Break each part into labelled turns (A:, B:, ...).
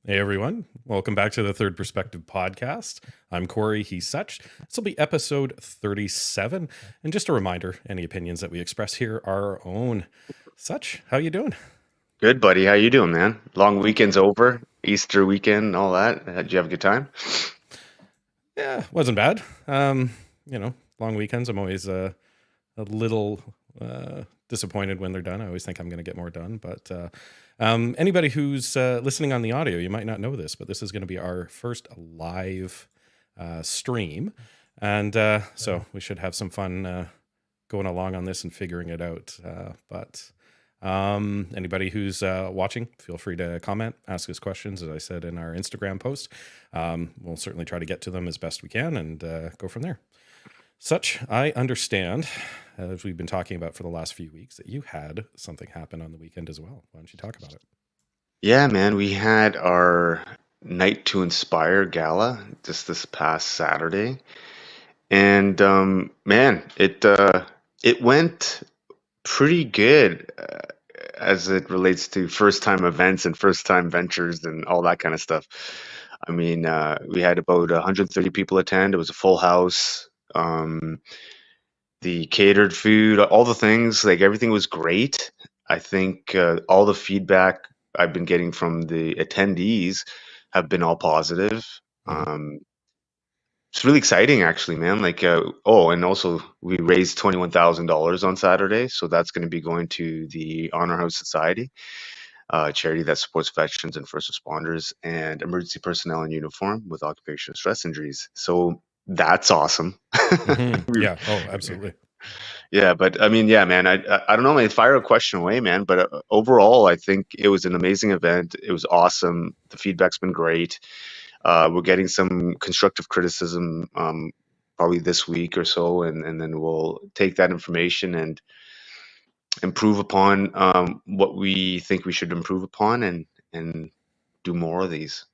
A: Hey everyone, welcome back to the Third Perspective podcast. I'm Cory, he's Sach. This will be episode 37. And just a reminder, any opinions that we express here are our own. Sach, how you doing?
B: Good, buddy. How you doing, man? Long weekend's over, Easter weekend, all that. Did you have a good time?
A: Yeah, wasn't bad. Long weekends, I'm always a little disappointed when they're done. I always think I'm going to get more done. But anybody who's listening on the audio, you might not know this, but this is going to be our first live stream. And so we should have some fun going along on this and figuring it out. But anybody who's watching, feel free to comment, ask us questions, as I said in our Instagram post. We'll certainly try to get to them as best we can and go from there. Sach, I understand, as we've been talking about for the last few weeks, that you had something happen on the weekend as well. Why don't you talk about it?
B: Yeah, man. We had our Night to Inspire gala just this past Saturday, and man, it went pretty good as it relates to first time events and first time ventures and all that kind of stuff. I mean, we had about 130 people attend. It was a full house. The catered food, all the things, like everything was great. I think all the feedback I've been getting from the attendees have been all positive.
A: Mm-hmm.
B: Um, it's really exciting, actually, man. Oh, and also we raised $21,000 on Saturday, so that's going to be going to the Honor House Society, charity that supports veterans and first responders and emergency personnel in uniform with occupational stress injuries. So that's awesome.
A: Mm-hmm. Yeah. Oh, absolutely.
B: Yeah, but I mean, yeah, man, I don't know, man, fire a question away, man. But overall, I think it was an amazing event. It was awesome. The feedback's been great. We're getting some constructive criticism probably this week or so, and then we'll take that information and improve upon what we think we should improve upon and do more of these.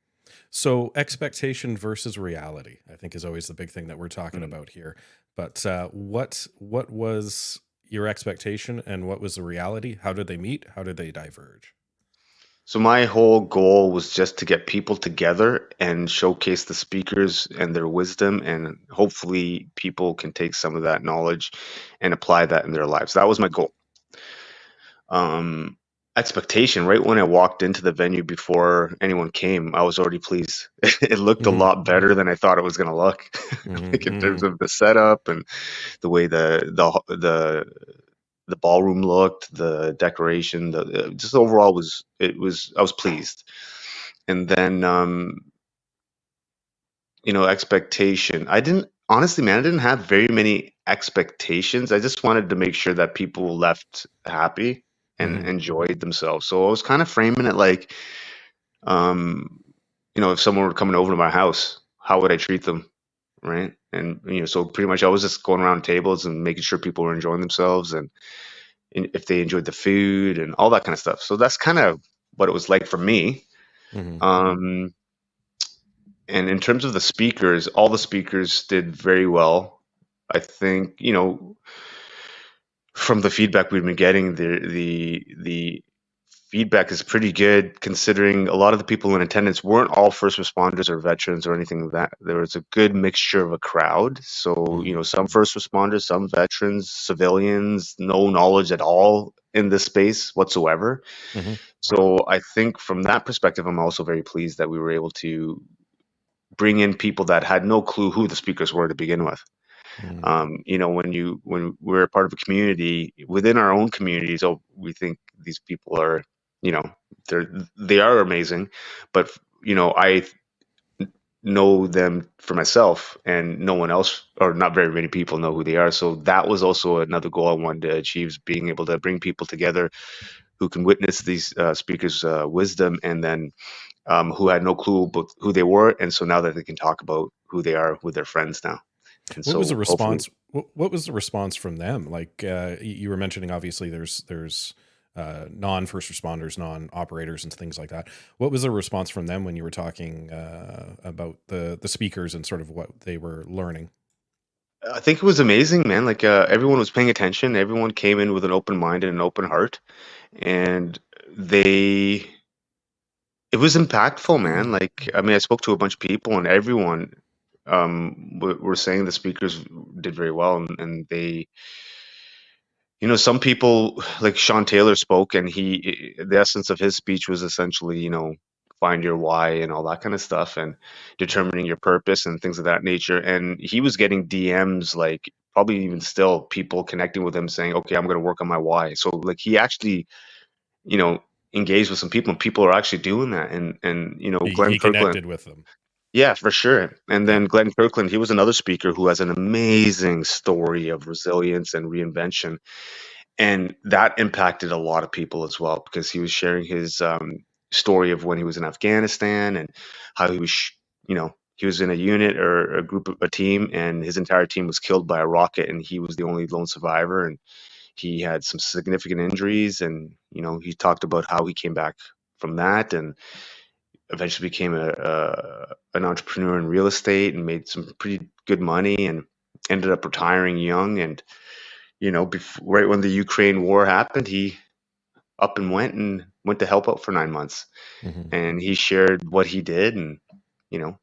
A: So, expectation versus reality, I think, is always the big thing that we're talking
B: Mm.
A: about here. But what was your expectation, and what was the reality? How did they meet? How did they diverge?
B: So my whole goal was just to get people together and showcase the speakers and their wisdom, and hopefully people can take some of that knowledge and apply that in their lives. That was my goal. Um, Expectation, right when I walked into the venue before anyone came, I was already pleased. It looked a
A: Mm-hmm.
B: lot better than I thought it was going to look, like in
A: Mm-hmm.
B: terms of the setup and the way the ballroom looked, the decoration, the just overall was it was I was pleased. And then expectation. I didn't honestly, man, I didn't have very many expectations. I just wanted to make sure that people left happy and
A: Mm-hmm.
B: enjoyed themselves. So I was kind of framing it like, um, if someone were coming over to my house, how would I treat them? Right. And, so pretty much I was just going around tables and making sure people were enjoying themselves and if they enjoyed the food and all that kind of stuff. So that's kind of what it was like for me.
A: Mm-hmm.
B: Um, and in terms of the speakers, all the speakers did very well. I think, from the feedback we've been getting, the feedback is pretty good considering a lot of the people in attendance weren't all first responders or veterans or anything like that. There was a good mixture of a crowd. So,
A: Mm-hmm.
B: some first responders, some veterans, civilians, no knowledge at all in this space whatsoever.
A: Mm-hmm.
B: So I think from that perspective, I'm also very pleased that we were able to bring in people that had no clue who the speakers were to begin with.
A: Mm-hmm.
B: When we're a part of a community within our own communities, oh, we think these people are, you know, they are amazing, but I know them for myself, and no one else, or not very many people, know who they are. So that was also another goal I wanted to achieve, is being able to bring people together who can witness these speakers' wisdom, and then who had no clue about who they were, and so now that they can talk about who they are with their friends now, and
A: What was the
B: so hopefully.
A: response? What was the response from them? Like you were mentioning, obviously there's non first responders, non operators, and things like that. What was the response from them when you were talking about the speakers and sort of what they were learning?
B: I think it was amazing, man. Like everyone was paying attention. Everyone came in with an open mind and an open heart, and they It was impactful, man. Like, I mean, I spoke to a bunch of people, and everyone were saying the speakers did very well, and they, some people like Sean Taylor spoke, and the essence of his speech was essentially, find your why and all that kind of stuff, and
A: Mhm.
B: determining your purpose and things of that nature. And he was getting DMs, like probably even still people connecting with him saying, "Okay, I'm going to work on my why." So like he actually, you know, engaged with some people, and people are actually doing that. And Glenn
A: He
B: Kirkland,
A: connected with them.
B: yeah, for sure. And
A: Yeah.
B: then Glenn Kirkland, he was another speaker who has an amazing story of resilience and reinvention, and that impacted a lot of people as well because he was sharing his story of when he was in Afghanistan and how he was in a unit or a team, and his entire team was killed by a rocket, and he was the only lone survivor, and he had some significant injuries, and he talked about how he came back from that and eventually became an entrepreneur in real estate and made some pretty good money and ended up retiring young. And right when the Ukraine war happened, he up and went to help out for 9 months.
A: Hmm.
B: And he shared what he did, and you know,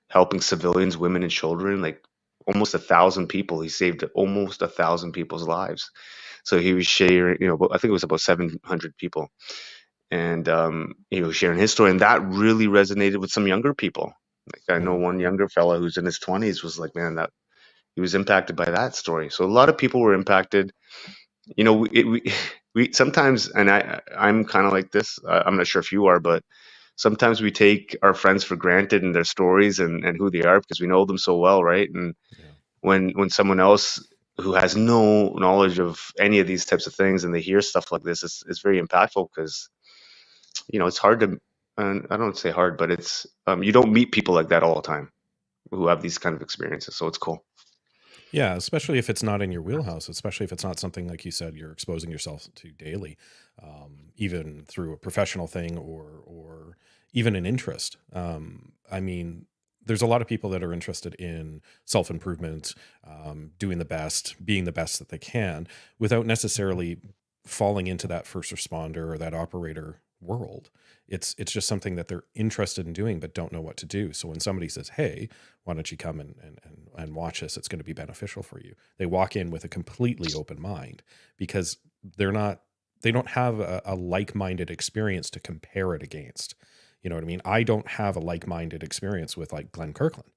B: helping civilians, women, and children, like almost 1,000 people. He saved almost 1,000 people's lives. So he was sharing, I think it was about 700 people, and sharing his story, and that really resonated with some younger people. Like I know
A: Hmm.
B: one younger fella who's in his 20s was like, man, that he was impacted by that story. So a lot of people were impacted. We sometimes, and I'm kind of like this. I'm not sure if you are, but sometimes we take our friends for granted and their stories and who they are because we know them so well, right? And
A: Yeah.
B: when someone else who has no knowledge of any of these types of things and they hear stuff like this, it's very impactful because it's hard to. I don't say hard, but it's you don't meet people like that all the time who have these kind of experiences. So it's cool.
A: Yeah, especially if it's not in your wheelhouse, especially if it's not something like you said you're exposing yourself to daily, even through a professional thing or even an interest. I mean, there's a lot of people that are interested in self improvement, doing the best, being the best that they can, without necessarily falling into that first responder or that operator world. It's just something that they're interested in doing but don't know what to do. So when somebody says, "Hey, why don't you come and watch this? It's going to be beneficial for you." They walk in with a completely open mind because they're not, they don't have a like-minded experience to compare it against. You know what I mean? I don't have a like-minded experience with like Glenn Kirkland.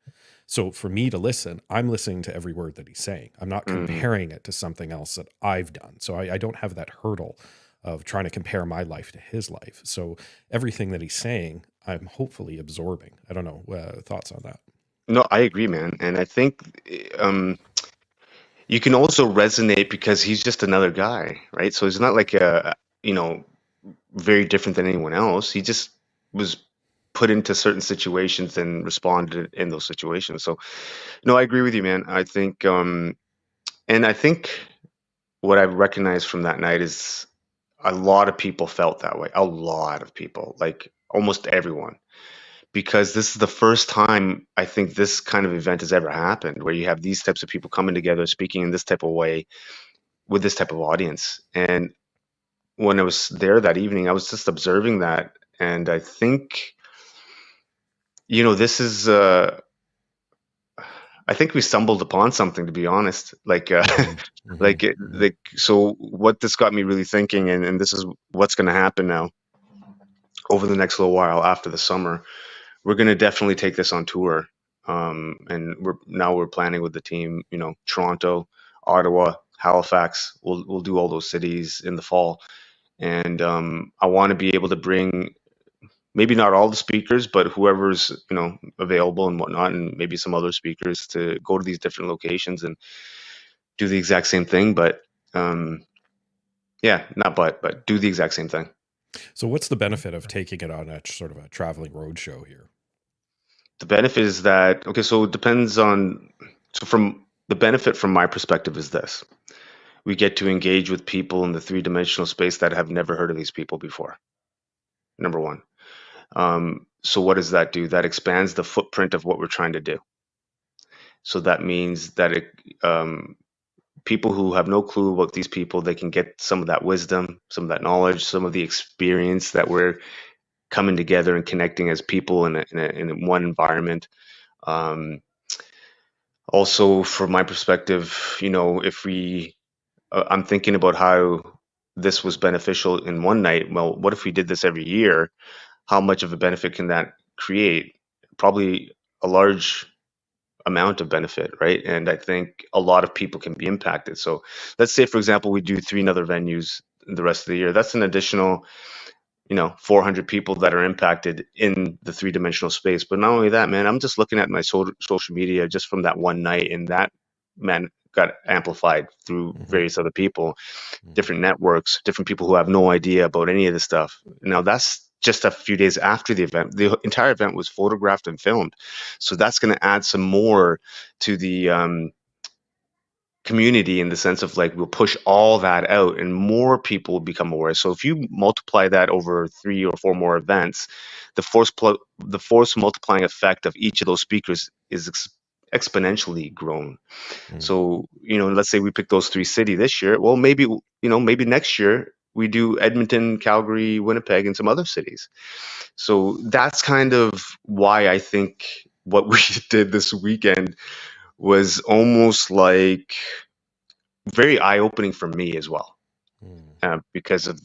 A: So for me to listen, I'm listening to every word that he's saying. I'm not
B: Hmm.
A: comparing it to something else that I've done. So I don't have that hurdle of trying to compare my life to his life. So everything that he's saying, I'm hopefully absorbing. I don't know, thoughts on that.
B: No, I agree, man, and I think you can also resonate because he's just another guy, right? So he's not like you know, very different than anyone else. He just was put into certain situations and responded in those situations. So, no, I agree with you, man. I think, and I think what I've recognized from that night is a lot of people felt that way. A lot of people, like almost everyone, because this is the first time I think this kind of event has ever happened where you have these types of people coming together, speaking in this type of way with this type of audience. And when I was there that evening, I was just observing that, and I think this is I think we stumbled upon something, to be honest. Like
A: Hmm. Hmm. Hmm.
B: like so what this got me really thinking, and this is what's going to happen now over the next little while after the summer. We're going to definitely take this on tour. And we're planning with the team, Toronto, Ottawa, Halifax. We'll do all those cities in the fall. And I want to be able to bring maybe not all the speakers, but whoever's available and whatnot, and maybe some other speakers to go to these different locations and do the exact same thing. But yeah, not but do the exact same thing.
A: So, what's the benefit of taking it on a sort of a traveling road show here?
B: The benefit is that okay, so it depends on so from the benefit from my perspective is this: we get to engage with people in the three-dimensional space that have never heard of these people before. Number one. So what does that do? That expands the footprint of what we're trying to do. So that means that people who have no clue about these people, they can get some of that wisdom, some of that knowledge, some of the experience that we're coming together and connecting as people in one environment. Um, Also, from my perspective, if I'm thinking about how this was beneficial in one night. Well, what if we did this every year? How much of a benefit can that create? Probably a large amount of benefit, right? And I think a lot of people can be impacted. So let's say, for example, we do three other venues the rest of the year. That's an additional 400 people that are impacted in the three-dimensional space. But not only that, man, I'm just looking at my social media just from that one night, and that, man, got amplified through
A: Hmm.
B: various other people,
A: Hmm.
B: different networks, different people who have no idea about any of this stuff. Now, that's just a few days after the event. The entire event was photographed and filmed. So that's going to add some more to the community, in the sense of like we'll push all that out and more people will become aware. So if you multiply that over 3 or 4 more events, the force multiplying effect of each of those speakers is exponentially grown.
A: Hmm.
B: So let's say we pick those 3 cities this year. Well, maybe next year we do Edmonton, Calgary, Winnipeg, and some other cities. So that's kind of why I think what we did this weekend was almost like very eye-opening for me as well,
A: Hmm.
B: because of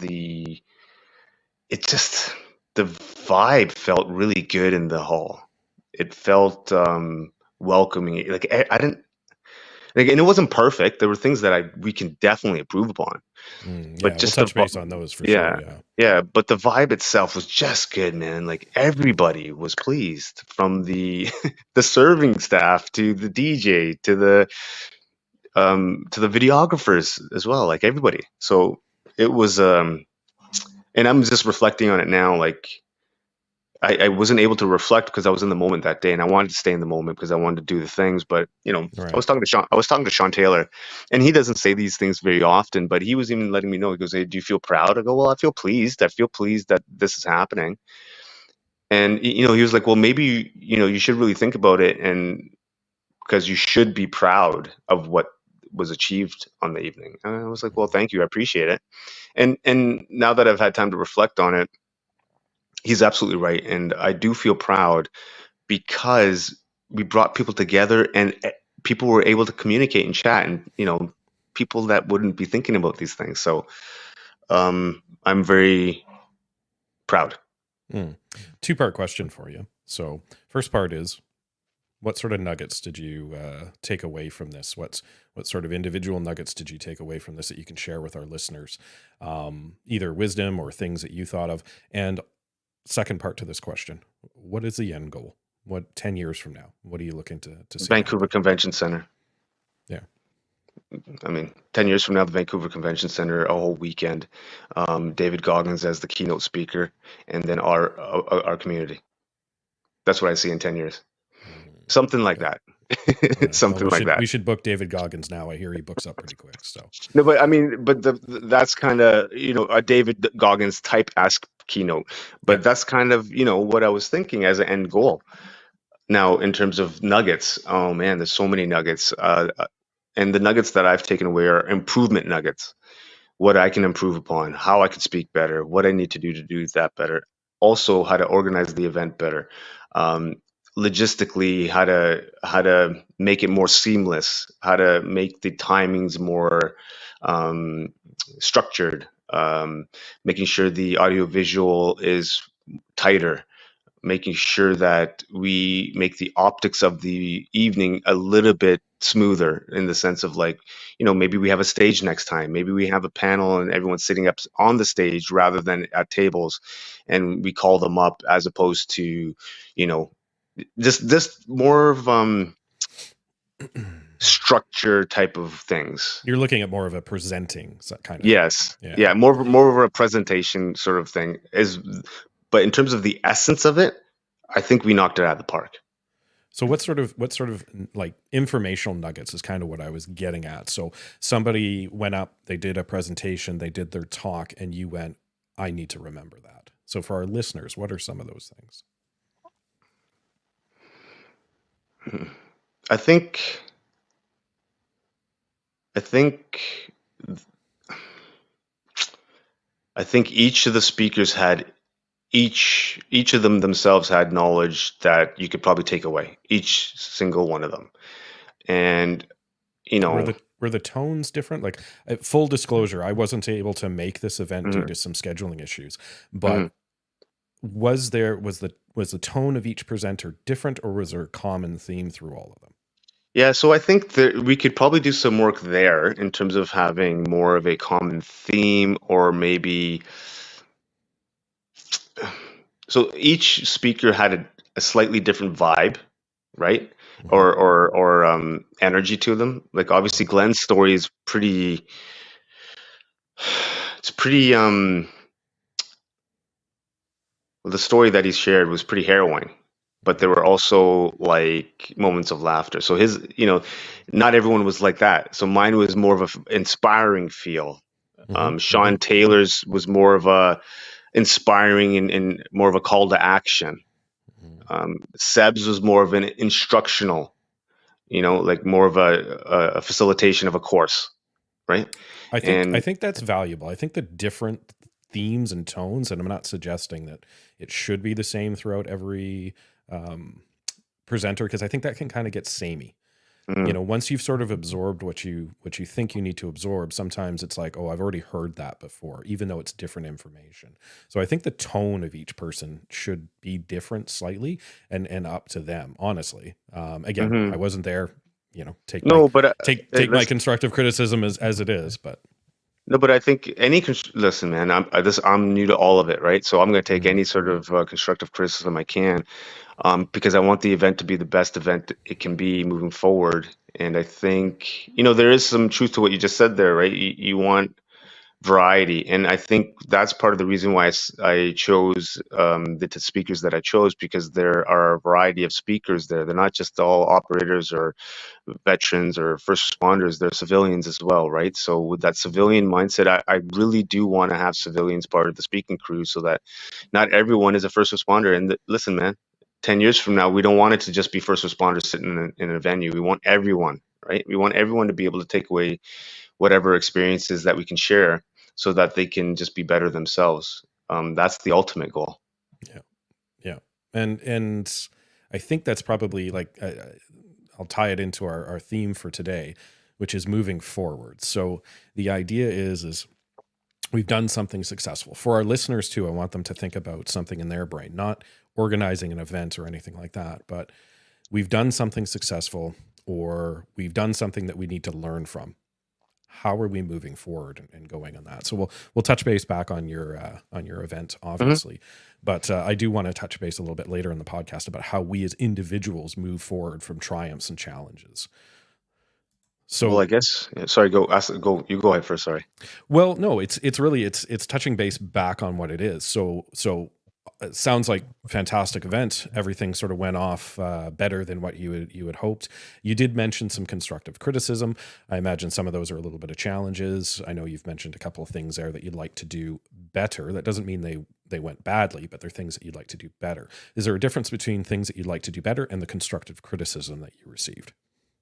B: it just, the vibe felt really good in the hall. It felt welcoming. Like I didn't like, and it wasn't perfect. There were things that we can definitely improve upon, but
A: Yeah, we'll
B: just the
A: touch base on those for sure.
B: yeah,
A: Yeah.
B: yeah. But the vibe itself was just good, man. Like everybody was pleased, from the the serving staff to the DJ to the videographers as well, like everybody. So it was, and I'm just reflecting on it now. Like I wasn't able to reflect because I was in the moment that day, and I wanted to stay in the moment because I wanted to do the things. But
A: Right.
B: I was talking to Sean Taylor, and he doesn't say these things very often, but he was even letting me know. He goes, "Hey, do you feel proud?" I go, "Well, I feel pleased. I feel pleased that this is happening." And he was like, "Well, maybe you should really think about it, and because you should be proud of what was achieved on the evening." And I was like, "Well, thank you. I appreciate it." And now that I've had time to reflect on it, he's absolutely right. And I do feel proud because we brought people together, and people were able to communicate and chat, and people that wouldn't be thinking about these things. So I'm very proud.
A: Mm. Two-part question for you. So, first part is, what sort of nuggets did you take away from this? What sort of individual nuggets did you take away from this that you can share with our listeners? Either wisdom or things that you thought of. And second part to this question: what is the end goal? What 10 years from now? What are you looking to see
B: Vancouver
A: happen?
B: Convention Center.
A: Yeah.
B: I mean, 10 years from now, the Vancouver Convention Center, a whole weekend, David Goggins as the keynote speaker, and then our community. That's what I see in 10 years.
A: Mm,
B: Something like
A: okay.
B: that.
A: Well,
B: Something like that.
A: we should book David Goggins now. I hear he books up pretty quick. So
B: No, but I mean, but that's kind of, a David Goggins type ask keynote.
A: yeah.
B: But that's kind of, what I was thinking as an end goal. Now, in terms of nuggets, oh man, there's so many nuggets. And the nuggets that I've taken away are improvement nuggets. What I can improve upon, how I could speak better, what I need to do that better. Also, how to organize the event better. Um, Logistically, how to make it more seamless, how to make the timings more um, structured, making sure the audiovisual is tighter, making sure that we make the optics of the evening a little bit smoother, in the sense of like, maybe we have a stage next time, maybe we have a panel and everyone's sitting up on the stage rather than at tables, and we call them up, as opposed to, you know, just more of structure type of things.
A: You're looking at more of a presenting kind of thing.
B: Yes,
A: Yeah.
B: yeah, more of a presentation sort of thing is, but in terms of the essence of it, I think we knocked it out of the park.
A: So what sort of like informational nuggets is kind of what I was getting at. So somebody went up, they did a presentation, they did their talk, and you went, I need to remember that. So for our listeners, what are some of those things?
B: I think I think I think each of the speakers had each of them themselves had knowledge that you could probably take away, each single one of them. And you
A: Were
B: know,
A: the tones different? Like, full disclosure, I wasn't able to make this event due
B: mhm,
A: to some scheduling issues,
B: mhm.
A: but was the tone of each presenter different, or was there a common theme through all of them?
B: Yeah, so I think that we could probably do some work there in terms of having more of a common theme, or maybe so each speaker had a slightly different vibe, right?
A: Hmm.
B: Or energy to them. Like obviously Glenn's story is pretty, it's pretty well, the story that he shared was pretty harrowing, but there were also like moments of laughter. So his, not everyone was like that. So mine was more of a inspiring feel.
A: Hmm. Hmm.
B: Sean Taylor's was more of a inspiring and more of a call to action. Seb's was more of an instructional, like more of a facilitation of a course, right?
A: I
B: And
A: think that's valuable. I think the different themes and tones, and I'm not suggesting that it should be the same throughout every um, presenter, because I think that can kind of get samey. You
B: mm,
A: know, once you've sort of absorbed what you think you need to absorb, sometimes it's like, oh, I've already heard that before, even though it's different information. So I think the tone of each person should be different slightly, and up to them, honestly. Again, I
B: mhm.
A: wasn't there. You know,
B: No, but
A: take my
B: listen,
A: constructive criticism as it is, but
B: no, but I think listen, man. I'm new to all of it, right? So I'm going to take
A: mhm.
B: any sort of constructive criticism I can, because I want the event to be the best event it can be moving forward. And I think there is some truth to what you just said there, right? You want variety, and I think that's part of the reason why I chose the speakers that I chose, because there are a variety of speakers there. They're not just all operators or veterans or first responders, they're civilians as well, right? So with that civilian mindset, I really do want to have civilians part of the speaking crew, so that not everyone is a first responder. And listen, man, 10 years from now, we don't want it to just be first responders sitting in a venue. We want everyone, right? We want everyone to be able to take away whatever experiences that we can share, so that they can just be better themselves. That's the ultimate goal.
A: Yeah, yeah, and I think that's probably like, I'll tie it into our theme for today, which is moving forward. So the idea is we've done something successful for our listeners too. I want them to think about something in their brain, not organizing an event or anything like that, but we've done something successful, or we've done something that we need to learn from. How are we moving forward and going on that? So we'll touch base back on your event,
B: Mhm.
A: obviously, but I do want to touch base a little bit later in the podcast about how we as individuals move forward from triumphs and challenges.
B: Well,
A: So,
B: I guess. Yeah, sorry. Go. Ask. Go. You go ahead first. Sorry.
A: well, no, it's really it's touching base back on what it is. So it sounds like fantastic event. Everything sort of went off better than what you had hoped. You did mention some constructive criticism. I imagine some of those are a little bit of challenges. I know you've mentioned a couple of things there that you'd like to do better. That doesn't mean they went badly, but they're things that you'd like to do better. Is there a difference between things that you'd like to do better and the constructive criticism that you received?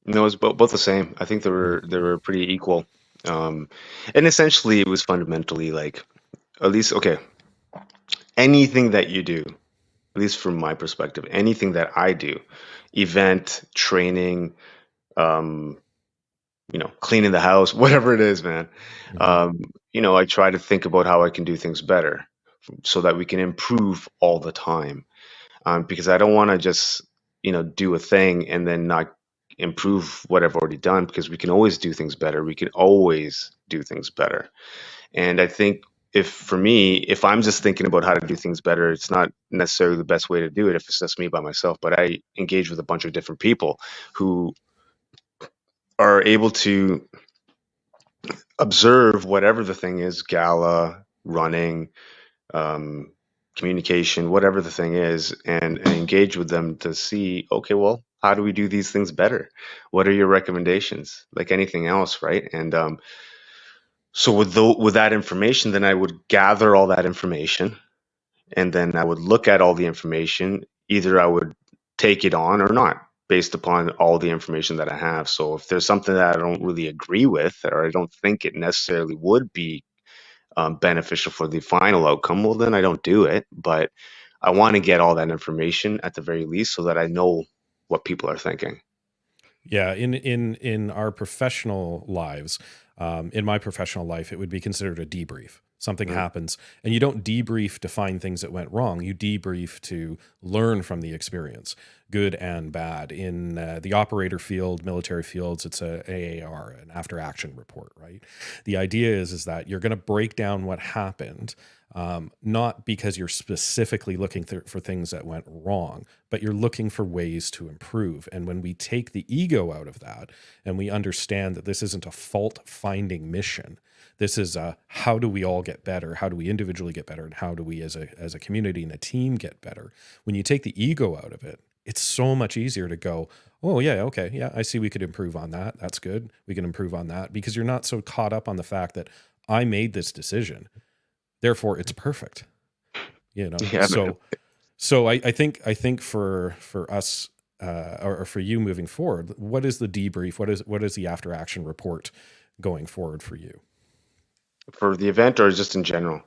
B: No, it's both the same. I think they
A: Mhm.
B: were pretty equal. Um, and essentially, it was fundamentally like, at least, okay, anything that you do, at least from my perspective, anything that I do, event, training, um, cleaning the house, whatever it is, man.
A: Mhm.
B: I try to think about how I can do things better, so that we can improve all the time. Because I don't want to just do a thing and then not improve what I've already done, because we can always do things better. We can always do things better. And I think, if for me, if I'm just thinking about how to do things better, it's not necessarily the best way to do it if it's just me by myself. But I engage with a bunch of different people who are able to observe whatever the thing is, gala, running, um, communication, whatever the thing is, and engage with them to see, okay, well, how do we do these things better? What are your recommendations? Like anything else, right? And so with that information, then I would gather all that information, and then I would look at all the information. Either I would take it on or not, based upon all the information that I have. So if there's something that I don't really agree with, or I don't think it necessarily would be beneficial for the final outcome, well, then I don't do it. But I want to get all that information at the very least so that I know what people are thinking.
A: Yeah, in our professional lives, in my professional life, it would be considered a debrief. Something
B: Right.
A: happens, and you don't debrief to find things that went wrong. You debrief to learn from the experience, good and bad. In the operator field, military fields, it's a AAR, an after action report, right? The idea is that you're going to break down what happened, not because you're specifically looking for things that went wrong, but you're looking for ways to improve. And when we take the ego out of that and we understand that this isn't a fault finding mission, this is a how do we all get better? How do we individually get better? And how do we as a community and a team get better? When you take the ego out of it, it's so much easier to go, oh, yeah, okay, yeah, I see we could improve on that. That's good. We can improve on that because you're not so caught up on the fact that I made this decision. Therefore, it's perfect, you know?
B: Yeah, man.
A: So I think for us or for you moving forward, what is the debrief? What is the after action report going forward for you?
B: For the event or just in general?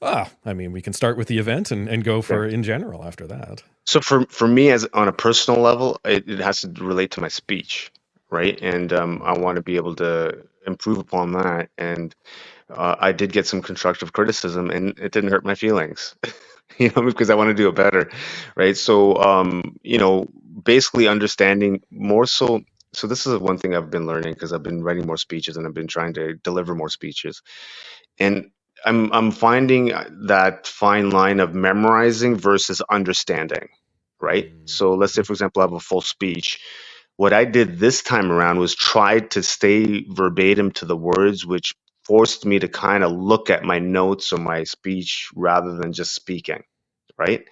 A: I mean, we can start with the event and go
B: Yeah.
A: for in general after that.
B: So for me, as on a personal level, it has to relate to my speech, right? And I want to be able to improve upon that. And I did get some constructive criticism, and it didn't hurt my feelings, because I want to do it better, right? So basically understanding more so. So this is one thing I've been learning because I've been writing more speeches and I've been trying to deliver more speeches. And I'm finding that fine line of memorizing versus understanding, right? So let's say,
A: Mhm.
B: for example, I have a full speech. What I did this time around was try to stay verbatim to the words, which forced me to kind of look at my notes or my speech rather than just speaking, right?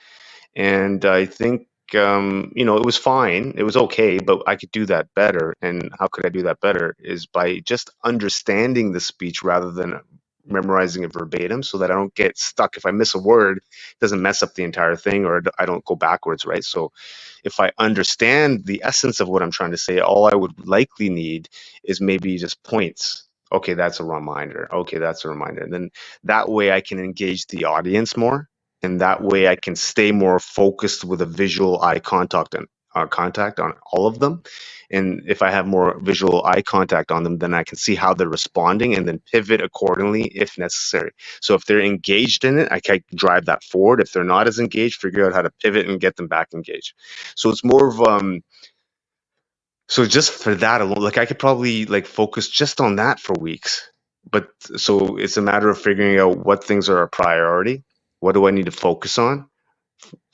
B: And I think, it was fine. It was okay, but I could do that better. And how could I do that better is by just understanding the speech rather than memorizing it verbatim so that I don't get stuck. If I miss a word, it doesn't mess up the entire thing or I don't go backwards, right? So if I understand the essence of what I'm trying to say, all I would likely need is maybe just points. Okay, that's a reminder. Okay, that's a reminder. And then that way I can engage the audience more, and that way I can stay more focused with a visual eye contact and contact on all of them. And if I have more visual eye contact on them, then I can see how they're responding and then pivot accordingly if necessary. So if they're engaged in it, I can drive that forward. If they're not as engaged, figure out how to pivot and get them back engaged. So it's more of so just for that alone, like I could probably like focus just on that for weeks. But so it's a matter of figuring out what things are a priority. What do I need to focus on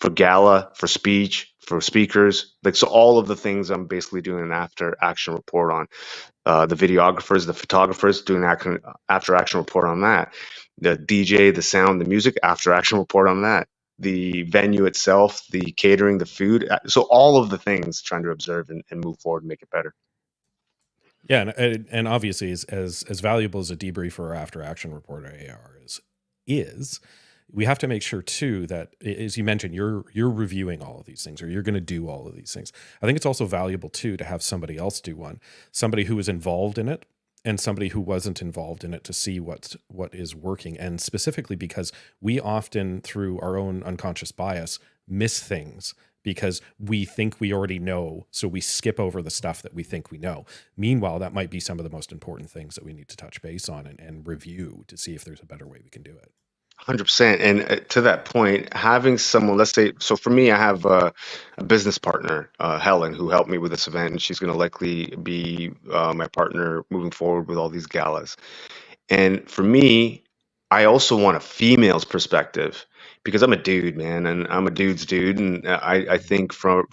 B: for gala, for speech, for speakers? Like, so all of the things I'm basically doing an after action report on. The videographers, the photographers doing after action report on that. The DJ, the sound, the music, after action report on that. The venue itself, the catering, the food. So all of the things trying to observe and move forward and make it better.
A: Yeah, and obviously, as valuable as a debrief or after action report or AR is, we have to make sure too that, as you mentioned, you're reviewing all of these things, or you're going to do all of these things. I think it's also valuable too to have somebody else do one, somebody who is involved in it, and somebody who wasn't involved in it, to see what is working, and specifically because we often, through our own unconscious bias, miss things because we think we already know, so we skip over the stuff that we think we know. Meanwhile, that might be some of the most important things that we need to touch base on and review to see if there's a better way we can do it.
B: 100%. And to that point, having someone, let's say, so for me, I have a business partner, Helen, who helped me with this event, and she's going to likely be my partner moving forward with all these galas. And for me, I also want a female's perspective because I'm a dude, man, and I'm a dude's dude, and I think for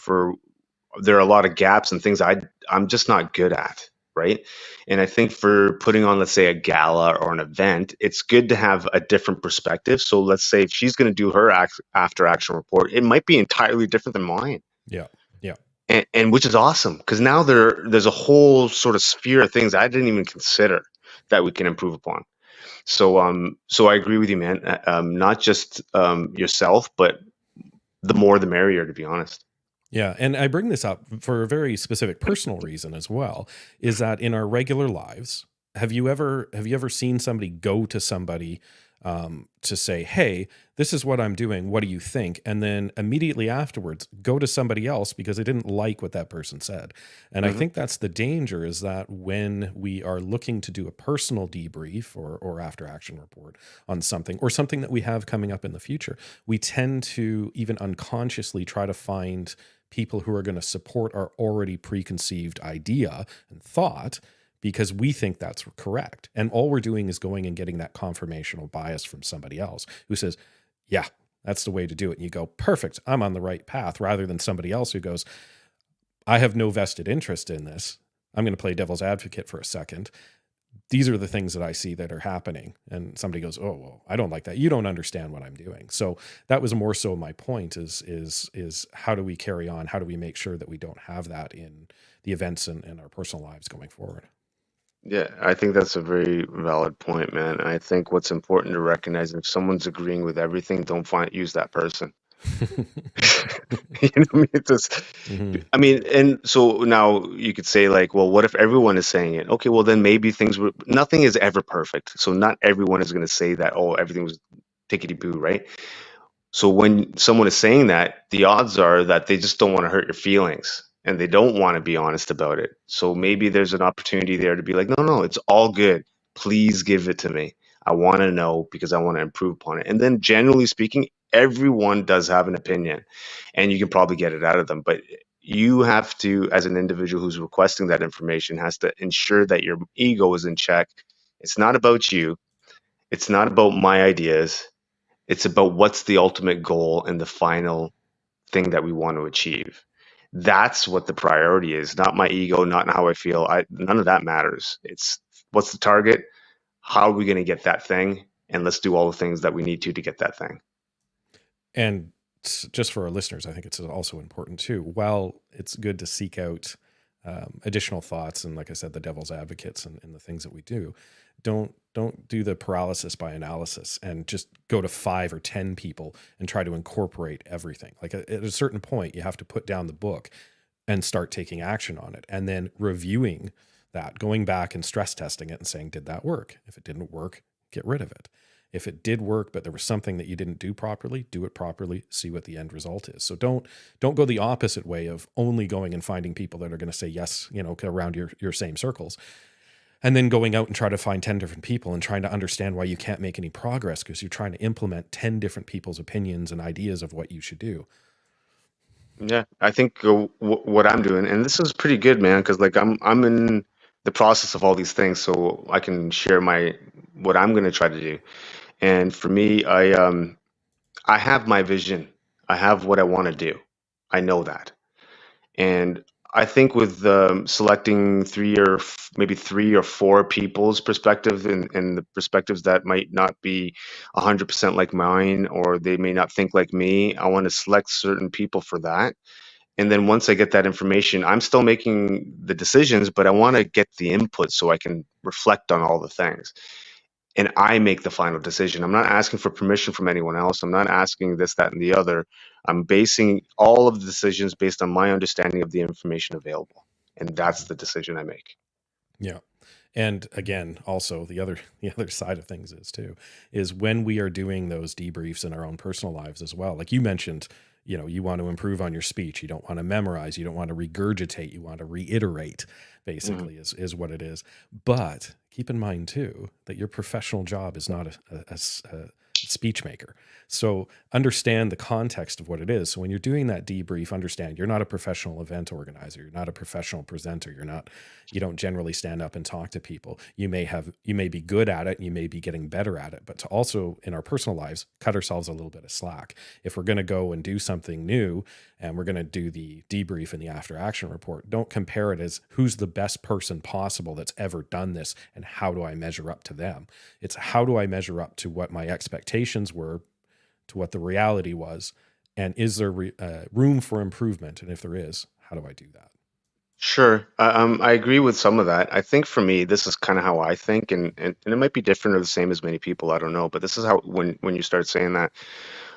B: there are a lot of gaps and things I'm just not good at, right? And I think for putting on, let's say, a gala or an event, it's good to have a different perspective. So let's say if she's going to do her after action report, it might be entirely different than mine.
A: Yeah. Yeah.
B: And which is awesome because now there's a whole sort of sphere of things I didn't even consider that we can improve upon. So I agree with you, man. Not just yourself, but the more the merrier, to be honest.
A: Yeah, and I bring this up for a very specific personal reason as well, is that in our regular lives, have you ever seen somebody go to somebody to say, hey, this is what I'm doing. What do you think? And then immediately afterwards, go to somebody else because I didn't like what that person said. And I
B: Hmm.
A: think that's the danger, is that when we are looking to do a personal debrief or after action report on something or something that we have coming up in the future, we tend to even unconsciously try to find people who are going to support our already preconceived idea and thought because we think that's correct. And all we're doing is going and getting that confirmational bias from somebody else who says, yeah, that's the way to do it. And you go, perfect, I'm on the right path, rather than somebody else who goes, I have no vested interest in this. I'm going to play devil's advocate for a second. These are the things that I see that are happening. And somebody goes, oh, well, I don't like that. You don't understand what I'm doing. So that was more so my point, is how do we carry on? How do we make sure that we don't have that in the events in our personal lives going forward?
B: Yeah, I think that's a very valid point, man. I think what's important to recognize, if someone's agreeing with everything, don't use that person. You know what I mean? It's just,
A: Hmm.
B: I mean, and so now you could say like, well, what if everyone is saying it? Okay, well then maybe nothing is ever perfect. So not everyone is going to say that, oh, everything was tickety boo, right? So when someone is saying that, the odds are that they just don't want to hurt your feelings and they don't want to be honest about it. So maybe there's an opportunity there to be like, no, no, it's all good. Please give it to me. I want to know because I want to improve upon it. And then generally speaking, everyone does have an opinion and you can probably get it out of them. But you have to, as an individual who's requesting that information, has to ensure that your ego is in check. It's not about you. It's not about my ideas. It's about what's the ultimate goal and the final thing that we want to achieve. That's what the priority is, not my ego, not how I feel. None of that matters. It's what's the target? How are we going to get that thing? And let's do all the things that we need to get that thing.
A: And just for our listeners, I think it's also important too. While it's good to seek out additional thoughts and, like I said, the devil's advocates and the things that we do, don't do the paralysis by analysis and just go to 5 or 10 people and try to incorporate everything. Like at a certain point, you have to put down the book and start taking action on it, and then reviewing that, going back and stress testing it and saying, did that work? If it didn't work, get rid of it. If it did work, but there was something that you didn't do properly, do it properly, see what the end result is. So don't go the opposite way of only going and finding people that are going to say yes, around your same circles, and then going out and try to find 10 different people and trying to understand why you can't make any progress because you're trying to implement 10 different people's opinions and ideas of what you should do.
B: Yeah, I think what I'm doing, and this is pretty good, man, because like I'm in the process of all these things, so I can share my what I'm going to try to do. And for me, I have my vision. I have what I want to do. I know that. And I think with selecting maybe 3 or 4 people's perspective and the perspectives that might not be 100% like mine, or they may not think like me, I want to select certain people for that. And then once I get that information, I'm still making the decisions, but I want to get the input so I can reflect on all the things and I make the final decision. I'm not asking for permission from anyone else. I'm not asking this, that, and the other. I'm basing all of the decisions based on my understanding of the information available. And that's the decision I make.
A: Yeah. And again, also the other side of things is when we are doing those debriefs in our own personal lives as well. Like you mentioned, you want to improve on your speech. You don't want to memorize. You don't want to regurgitate. You want to reiterate,
B: Mhm.
A: basically, is what it is. But keep in mind too that your professional job is not a speech maker. So understand the context of what it is. So when you're doing that debrief, understand you're not a professional event organizer. You're not a professional presenter. You don't generally stand up and talk to people. You may be good at it and you may be getting better at it, but to also in our personal lives cut ourselves a little bit of slack. If we're going to go and do something new and we're going to do the debrief and the after action report, don't compare it as who's the best person possible that's ever done this and how do I measure up to them. It's how do I measure up to what my expectations were, to what the reality was, and is there room for improvement, and if there is, how do I do that?
B: Sure. I agree with some of that. I think for me, this is kind of how I think, and it might be different or the same as many people. I don't know. But this is how, when you start saying that,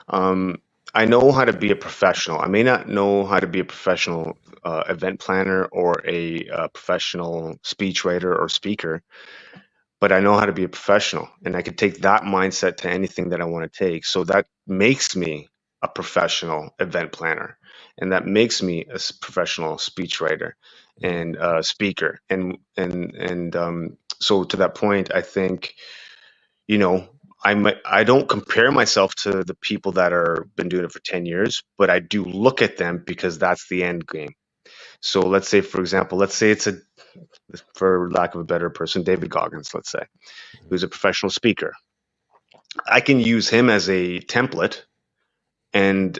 B: um, I know how to be a professional. I may not know how to be a professional event planner or a professional speechwriter or speaker, but I know how to be a professional, and I can take that mindset to anything that I want to take. So that makes me a professional event planner, and that makes me a professional speechwriter
A: Mhm.
B: and speaker. So to that point, I think, you know, I don't compare myself to the people that are been doing it for 10 years, but I do look at them because that's the end game. So let's say, for example, let's say it's a, for lack of a better person, David Goggins, let's say, who's a professional speaker. I can use him as a template and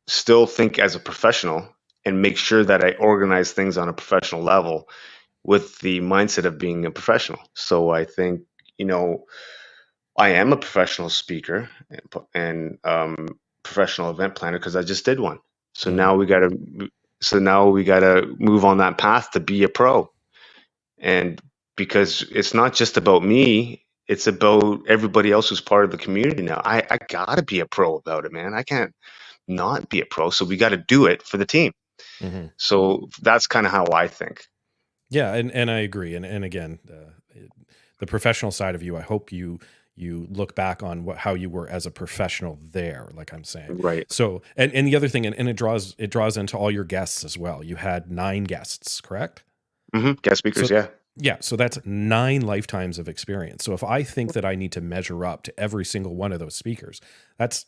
B: still think as a professional and make sure that I organize things on a professional level with the mindset of being a professional. So I think, you know, I am a professional speaker and professional event planner because I just did one. So
A: Mhm.
B: now we got to move on that path to be a pro. And because it's not just about me, it's about everybody else who's part of the community now. I gotta be a pro about it, man. I can't not be a pro. So we got to do it for the team.
A: Mhm.
B: So that's kind of how I think.
A: Yeah, and I agree. And again, the professional side of you, I hope you look back on how you were as a professional there, like I'm saying.
B: Right.
A: So, and the other thing, and it draws into all your guests as well. You had 9 guests, correct?
B: Guest speakers.
A: So
B: Yeah.
A: yeah, so that's 9 lifetimes of experience. So if I think that I need to measure up to every single one of those speakers, that's,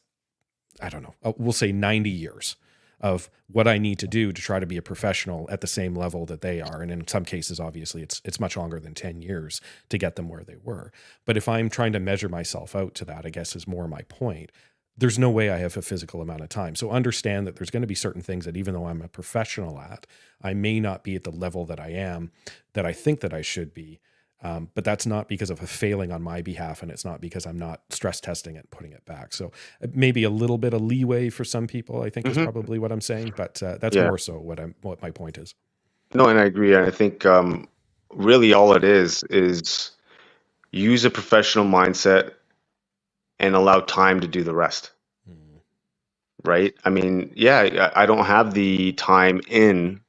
A: I don't know, we'll say 90 years of what I need to do to try to be a professional at the same level that they are. And in some cases, obviously, it's much longer than 10 years to get them where they were. But if I'm trying to measure myself out to that, I guess is more my point. There's no way I have a physical amount of time. So understand that there's going to be certain things that even though I'm a professional at, I may not be at the level that I am, that I think that I should be. But that's not because of a failing on my behalf, and it's not because I'm not stress testing it and putting it back. So maybe a little bit of leeway for some people, I think, is
B: hmm
A: probably what I'm saying. But that's
B: Yeah.
A: more so what my point is.
B: No, and I agree. I think really all it is use a professional mindset and allow time to do the rest.
A: Mm.
B: Right. I mean, yeah, I don't have the time in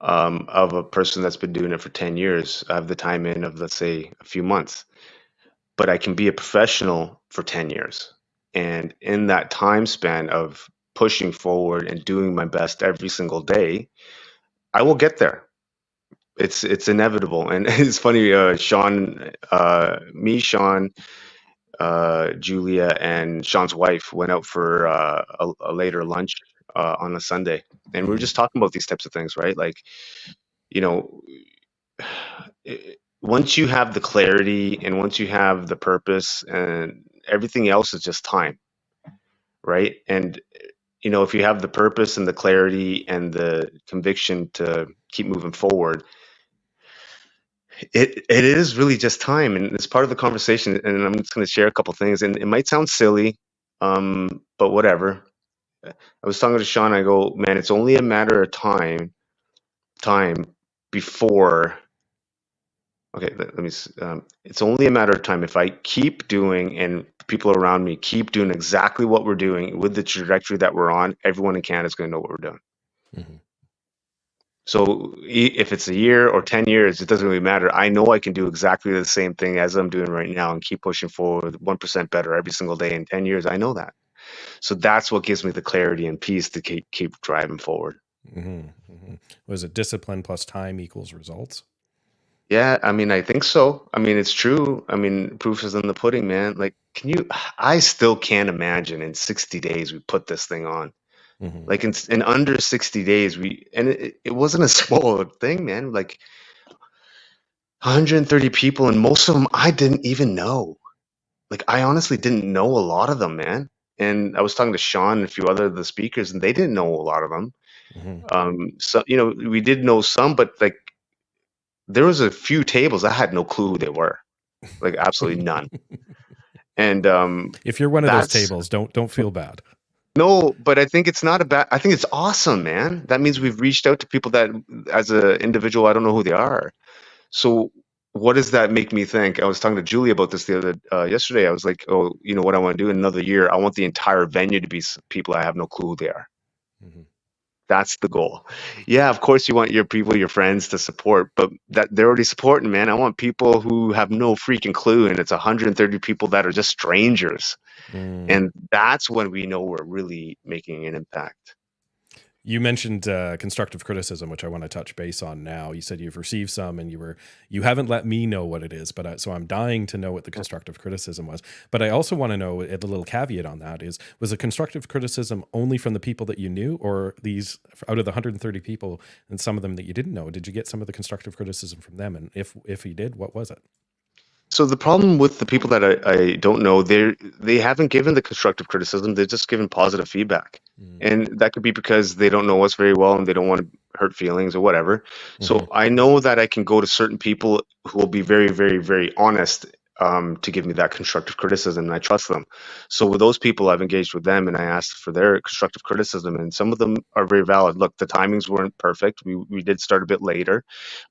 B: of a person that's been doing it for 10 years. I have the time in of, let's say, a few months, but I can be a professional for 10 years. And in that time span of pushing forward and doing my best every single day, I will get there. It's inevitable. And it's funny, Sean, Julia, and Sean's wife went out for a later lunch on a Sunday, and we were
A: Mm-hmm.
B: just talking about these types of things, right? Like, you know, once you have the clarity and once you have the purpose, and everything else is just time, right? And if you have the purpose and the clarity and the conviction to keep moving forward, it is really just time, and it's part of the conversation. And I'm just going to share a couple things, and it might sound silly, but whatever. I was talking to Sean. I go, man, it's only a matter of time before. Okay, let me. It's only a matter of time if I keep doing, and people around me keep doing exactly what we're doing with the trajectory that we're on. Everyone in Canada is going to know what we're doing.
A: Mm-hmm.
B: So if it's a year or 10 years, it doesn't really matter. I know I can do exactly the same thing as I'm doing right now and keep pushing forward 1% better every single day in 10 years. I know that. So that's what gives me the clarity and peace to keep driving forward.
A: Mm-hmm. Mm-hmm. Was it discipline plus time equals results?
B: Yeah, I mean, I think so. I mean, it's true. I mean, proof is in the pudding, man. Like, I still can't imagine in 60 days we put this thing on.
A: Mm-hmm.
B: Like in under 60 days, and it wasn't a small thing, man. Like 130 people, and most of them I didn't even know. Like, I honestly didn't know a lot of them, man. And I was talking to Sean and a few other of the speakers, and they didn't know a lot of them.
A: Mm-hmm.
B: So we did know some, but like there was a few tables I had no clue who they were, like absolutely none. And
A: If you're one of those
B: that's
A: tables, don't feel bad.
B: no, but I think it's not a bad. I think it's awesome, man. That means we've reached out to people that, as an individual, I don't know who they are. So what does that make me think? I was talking to Julie about this the other yesterday. I was like, oh, you know what I want to do in another year? I want the entire venue to be people I have no clue who they are.
A: Mm-hmm.
B: That's the goal. Yeah, of course you want your people, your friends to support, but that they're already supporting, man. I want people who have no freaking clue, and it's 130 people that are just strangers.
A: Mm.
B: And that's when we know we're really making an impact.
A: You mentioned constructive criticism, which I want to touch base on now. You said you've received some, and you haven't let me know what it is, but so I'm dying to know what the constructive criticism was. But I also want to know, a little caveat on that is, was the constructive criticism only from the people that you knew, or these out of the 130 people and some of them that you didn't know? Did you get some of the constructive criticism from them? And if you did, what was it?
B: So the problem with the people that I don't know, they haven't given the constructive criticism. They're just given positive feedback,
A: Mm.
B: and that could be because they don't know us very well and they don't want to hurt feelings or whatever.
A: Mm-hmm.
B: So I know that I can go to certain people who will be very, very, very honest to give me that constructive criticism, and I trust them. So with those people, I've engaged with them and I asked for their constructive criticism, and some of them are very valid. Look, the timings weren't perfect. We did start a bit later.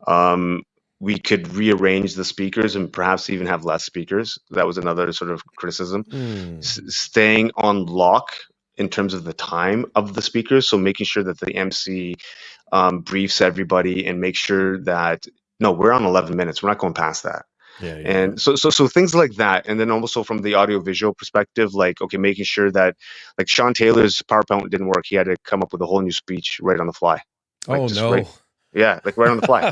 B: Um, we could rearrange the speakers and perhaps even have less speakers. That was another sort of criticism.
A: Mm.
B: Staying on lock in terms of the time of the speakers, so making sure that the MC briefs everybody and make sure that no, we're on 11 minutes. We're not going past that.
A: Yeah, yeah, yeah.
B: And so things like that. And then also from the audio visual perspective, like, okay, making sure that like Sean Taylor's PowerPoint didn't work. He had to come up with a whole new speech right on the fly, like
A: Oh
B: just right.
A: no.
B: Yeah, like right on the fly.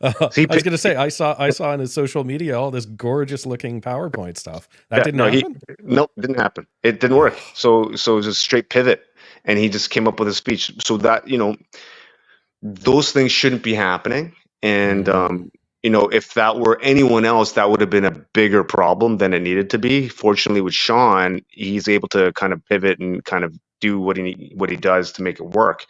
B: So
A: I was going to say, I saw on his social media all this gorgeous looking PowerPoint stuff. That
B: yeah,
A: didn't
B: no,
A: happen.
B: nope, didn't happen. It didn't work. So it was a straight pivot, and he just came up with a speech. So that those things shouldn't be happening. And
A: Mm.
B: if that were anyone else, that would have been a bigger problem than it needed to be. Fortunately, with Sean, he's able to kind of pivot and kind of do what he does to make it work.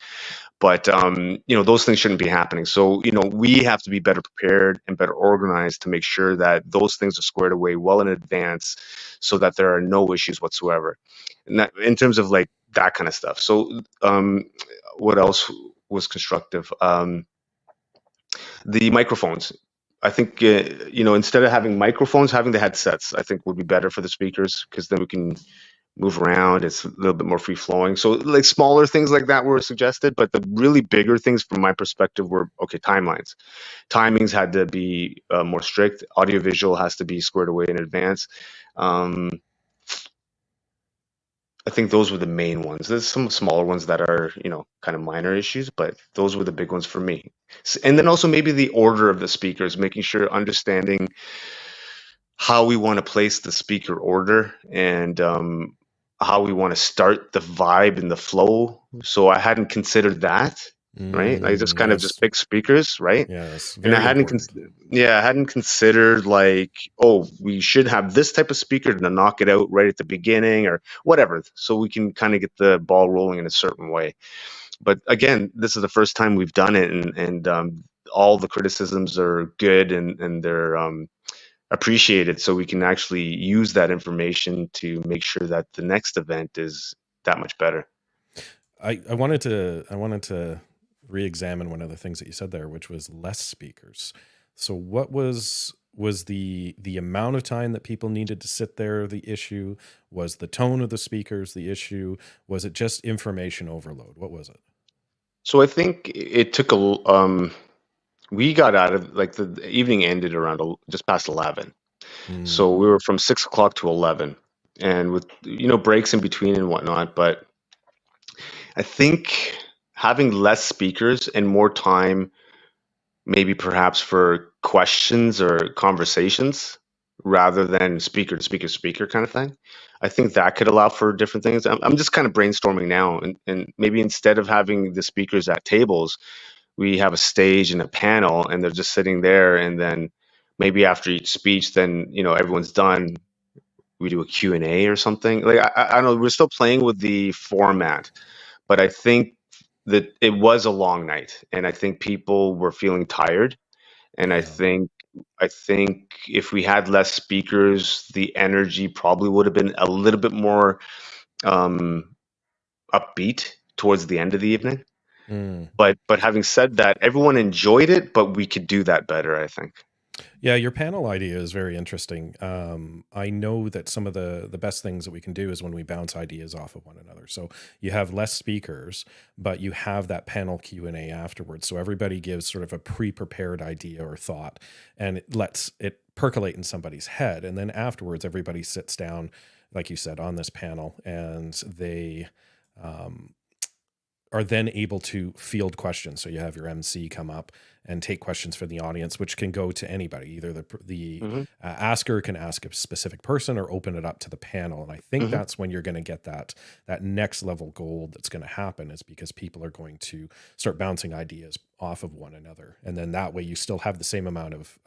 B: But those things shouldn't be happening. So we have to be better prepared and better organized to make sure that those things are squared away well in advance, so that there are no issues whatsoever. And that, in terms of like that kind of stuff. So what else was constructive? The microphones. I think instead of having microphones, having the headsets, I think would be better for the speakers, because then we can move around. It's a little bit more free flowing. So like smaller things like that were suggested, but the really bigger things from my perspective were, okay, timelines. Timings had to be more strict. Audiovisual has to be squared away in advance. Um, I think those were the main ones. There's some smaller ones that are, kind of minor issues, but those were the big ones for me. And then also maybe the order of the speakers, making sure understanding how we want to place the speaker order, and how we want to start the vibe and the flow. So I hadn't considered that, right? I just kind of just
A: Yes,
B: picked speakers, right?
A: yes,
B: And I
A: very
B: hadn't,
A: important.
B: yeah, I hadn't considered like, oh, we should have this type of speaker to knock it out right at the beginning or whatever, so we can kind of get the ball rolling in a certain way. But again, this is the first time we've done it, and all the criticisms are good, and they're appreciated, so we can actually use that information to make sure that the next event is that much better.
A: I wanted to re-examine one of the things that you said there, which was less speakers. So what was the amount of time that people needed to sit there the issue? Was the tone of the speakers the issue? Was it just information overload? What was it?
B: So I think it took we got out of, like, the evening ended around just past 11.
A: Mm.
B: So we were from 6 o'clock to 11, and with breaks in between and whatnot. But I think having less speakers and more time, maybe perhaps for questions or conversations, rather than speaker to speaker to speaker kind of thing. I think that could allow for different things. I'm just kind of brainstorming now, and maybe instead of having the speakers at tables, we have a stage and a panel, and they're just sitting there, and then maybe after each speech, then everyone's done, we do a Q&A or something. Like, I don't know, we're still playing with the format, but I think that it was a long night, and I think people were feeling tired. And I
A: Yeah.
B: think I think if we had less speakers, the energy probably would have been a little bit more um, upbeat towards the end of the evening.
A: Mm.
B: But having said that, everyone enjoyed it, but we could do that better, I think.
A: Yeah, your panel idea is very interesting. I know that some of the best things that we can do is when we bounce ideas off of one another. So you have less speakers, but you have that panel Q&A afterwards. So everybody gives sort of a pre-prepared idea or thought, and it lets it percolate in somebody's head. And then afterwards, everybody sits down, like you said, on this panel, and they um, are then able to field questions. So you have your MC come up and take questions from the audience, which can go to anybody. Either the
B: Hmm.
A: asker can ask a specific person or open it up to the panel. And I think
B: Hmm.
A: that's when you're going to get that next level gold that's going to happen, is because people are going to start bouncing ideas off of one another, and then that way you still have the same amount of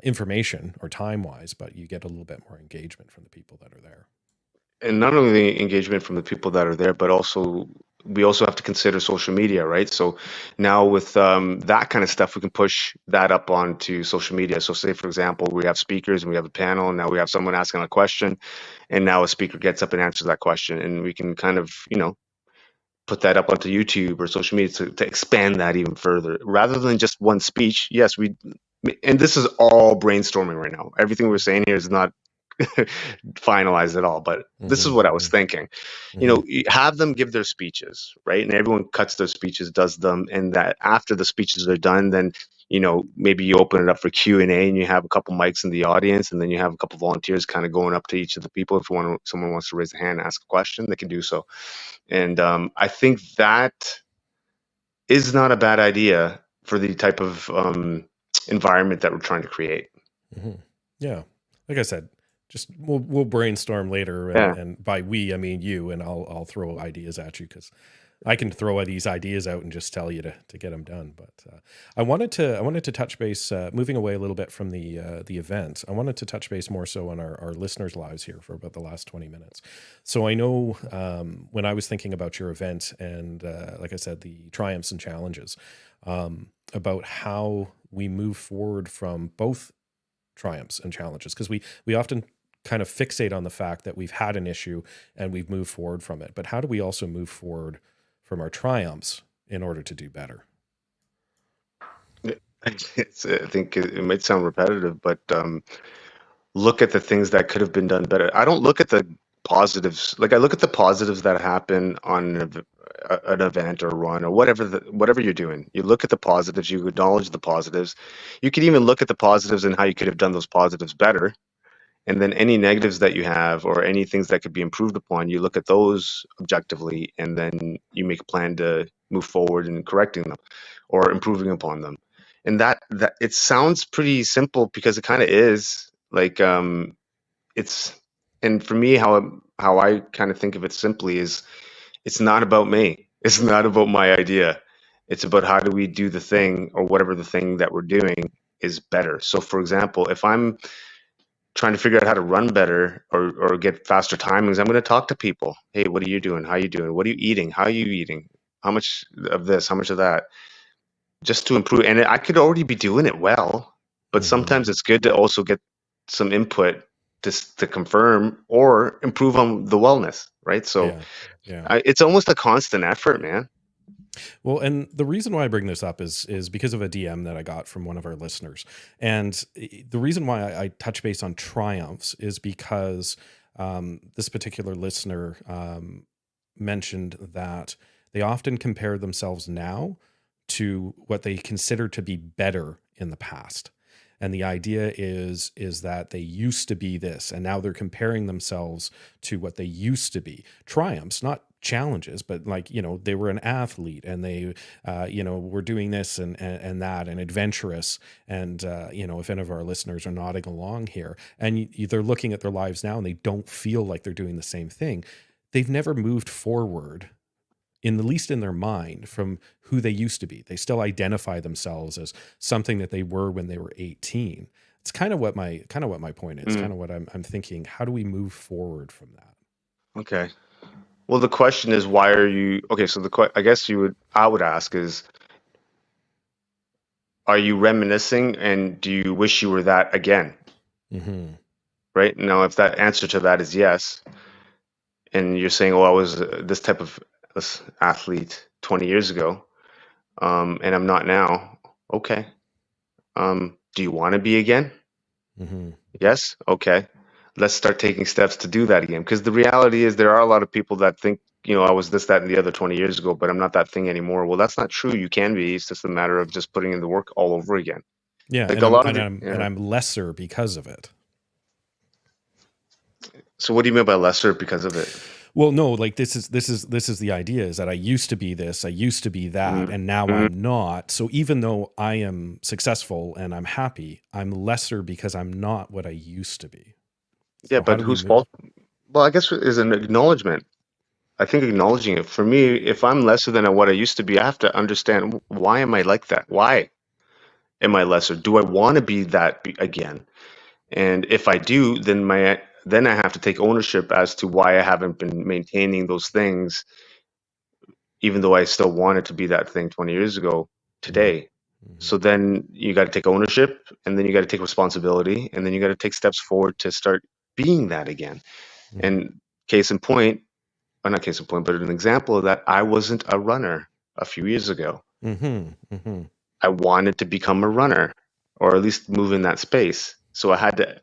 A: information or time wise, but you get a little bit more engagement from the people that are there.
B: And not only the engagement from the people that are there, but also we also have to consider social media, right? So now with that kind of stuff, we can push that up onto social media. So say, for example, we have speakers and we have a panel, and now we have someone asking a question, and now a speaker gets up and answers that question, and we can kind of, put that up onto YouTube or social media to expand that even further, rather than just one speech. Yes, and this is all brainstorming right now. Everything we're saying here is not finalized at all, but this is
A: Hmm.
B: what I was
A: Hmm.
B: thinking.
A: Hmm.
B: You have them give their speeches, right? And everyone cuts their speeches, does them, and that after the speeches are done, then maybe you open it up for Q&A, and you have a couple mics in the audience, and then you have a couple volunteers kind of going up to each of the people. If someone wants to raise a hand and ask a question, they can do so. And I think that is not a bad idea for the type of environment that we're trying to create.
A: Hmm. Yeah, like I said, just we'll brainstorm later,
B: Yeah.
A: and by we I mean you, and I'll throw ideas at you, because I can throw these ideas out and just tell you to get them done. But I wanted to touch base, moving away a little bit from the event. I wanted to touch base more so on our listeners' lives here for about the last 20 minutes. So I know, when I was thinking about your event, and like I said, the triumphs and challenges, about how we move forward from both triumphs and challenges, because we often kind of fixate on the fact that we've had an issue and we've moved forward from it, but how do we also move forward from our triumphs in order to do better?
B: I think it might sound repetitive, but look at the things that could have been done better. I don't look at the positives. Like I look at the positives that happen on an event or run or whatever you're doing. You look at the positives, you acknowledge the positives. You could even look at the positives and how you could have done those positives better. And then any negatives that you have or any things that could be improved upon, you look at those objectively, and then you make a plan to move forward in correcting them or improving upon them. And that it sounds pretty simple because it kind of is. Like it's and for me, how I kind of think of it simply is it's not about me. It's not about my idea. It's about how do we do the thing, or whatever the thing that we're doing is better. So for example, if I'm trying to figure out how to run better, or get faster timings, I'm going to talk to people. Hey, what are you doing? How are you doing? What are you eating? How are you eating? How much of this? How much of that? Just to improve. And I could already be doing it well, but
A: Hmm.
B: sometimes it's good to also get some input to confirm or improve on the wellness, right? So
A: Yeah, yeah.
B: it's almost a constant effort, man.
A: Well, and the reason why I bring this up is because of a DM that I got from one of our listeners, and the reason why I touch base on triumphs is because, this particular listener, mentioned that they often compare themselves now to what they consider to be better in the past. And the idea is that they used to be this, and now they're comparing themselves to what they used to be. Triumphs, not challenges, but like, they were an athlete, and they were doing this and that, and adventurous. And if any of our listeners are nodding along here, and they're looking at their lives now and they don't feel like they're doing the same thing, they've never moved forward, in the least in their mind, from who they used to be. They still identify themselves as something that they were when they were 18. It's kind of what my point is,
B: Mm,
A: kind of what I'm thinking. How do we move forward from that?
B: okay. Well, the question is, why are you okay? So I guess I would ask is, are you reminiscing, and do you wish you were that again?
A: Hmm.
B: Right now, if that answer to that is yes, and you're saying, "Oh, I was this type of athlete 20 years ago, and I'm not now." Okay. Do you want to be again?
A: Hmm.
B: Yes? Okay. Let's start taking steps to do that again. Because the reality is there are a lot of people that think, I was this, that, and the other 20 years ago, but I'm not that thing anymore. Well, that's not true. You can be. It's just a matter of just putting in the work all over again.
A: Yeah,
B: Like
A: and
B: a
A: I'm
B: lot of
A: and
B: the,
A: I'm and
B: yeah.
A: I'm lesser because of it.
B: So what do you mean by lesser because of it?
A: Well, no, like this is the idea is that I used to be this, I used to be that,
B: Mm-hmm.
A: and now
B: Mm-hmm.
A: I'm not. So even though I am successful and I'm happy, I'm lesser because I'm not what I used to be.
B: Yeah,
A: So how
B: but
A: do we
B: whose
A: move?
B: fault? Well, I guess is an acknowledgement. I think acknowledging it for me, if I'm lesser than what I used to be, I have to understand why am I like that? Why am I lesser? Do I want to be that again? And if I do, then I have to take ownership as to why I haven't been maintaining those things, even though I still wanted to be that thing 20 years ago
A: Hmm.
B: today.
A: Hmm.
B: So then you got to take ownership, and then you got to take responsibility, and then you got to take steps forward to start being that again.
A: Hmm.
B: And case in point, or not case in point, but an example of that, I wasn't a runner a few years ago.
A: Hmm. Hmm.
B: I wanted to become a runner, or at least move in that space. So I had to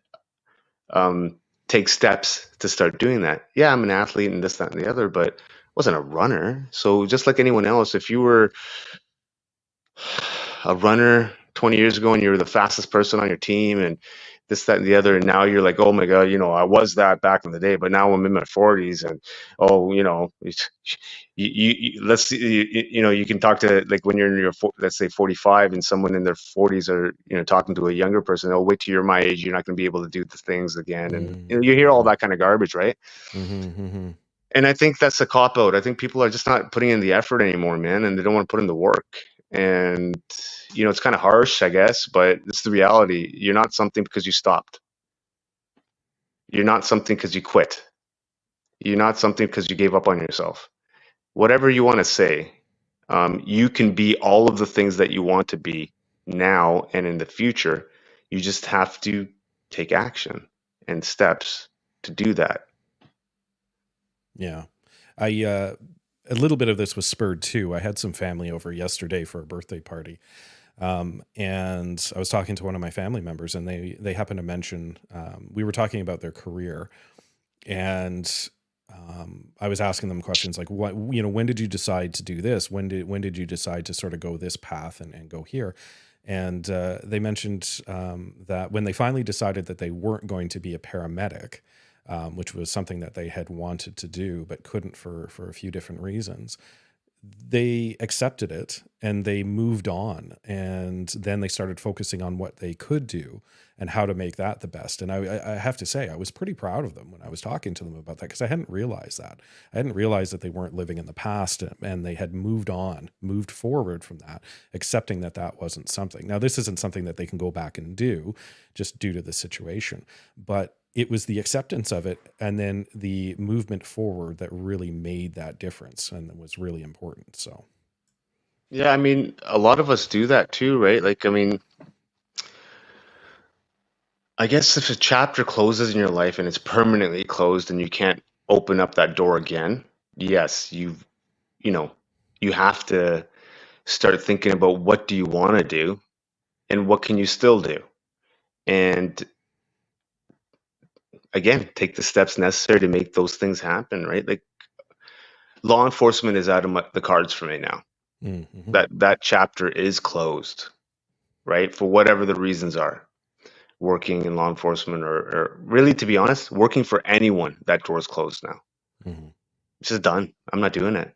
B: um, take steps to start doing that. Yeah, I'm an athlete and this, that, and the other, but I wasn't a runner. So just like anyone else, if you were a runner 20 years ago and you were the fastest person on your team and this, that, and the other, and now you're like, oh my God, I was that back in the day, but now I'm in my 40s and oh, let's see, you can talk to like when you're in your, let's say 45 and someone in their 40s are, talking to a younger person, oh, wait till you're my age, you're not going to be able to do the things again. And you hear all
A: Hmm.
B: that kind of garbage, right?
A: Hmm. Hmm.
B: And I think that's a cop out. I think people are just not putting in the effort anymore, man, and they don't want to put in the work. And it's kind of harsh, I guess, but it's the reality. You're not something because you stopped. You're not something because you quit. You're not something because you gave up on yourself. Whatever you want to say, you can be all of the things that you want to be now and in the future. You just have to take action and steps to do that.
A: Yeah. I a little bit of this was spurred too. I had some family over yesterday for a birthday party. And I was talking to one of my family members, and they happened to mention we were talking about their career, and I was asking them questions like, "What when did you decide to do this? When did you decide to sort of go this path and go here?" And they mentioned that when they finally decided that they weren't going to be a paramedic, which was something that they had wanted to do but couldn't for a few different reasons, they accepted it and they moved on, and then they started focusing on what they could do and how to make that the best. And I have to say I was pretty proud of them when I was talking to them about that, because I hadn't realized that they weren't living in the past, and they had moved forward from that, accepting that that wasn't something. Now this isn't something that they can go back and do just due to the situation, but it was the acceptance of it and then the movement forward that really made that difference and was really important. So,
B: Yeah, I mean, a lot of us do that too, right? Like, I mean, I guess if a chapter closes in your life and it's permanently closed and you can't open up that door again, yes, you know, you have to start thinking about what do you want to do and what can you still do. And again, take the steps necessary to make those things happen, right? Like law enforcement is out of the cards for me now.
A: mm-hmm,
B: That chapter is closed, right? For whatever the reasons are. Working in law enforcement or really to be honest, working for anyone, that door's closed now.
A: mm-hmm,
B: It's just done. I'm not doing it.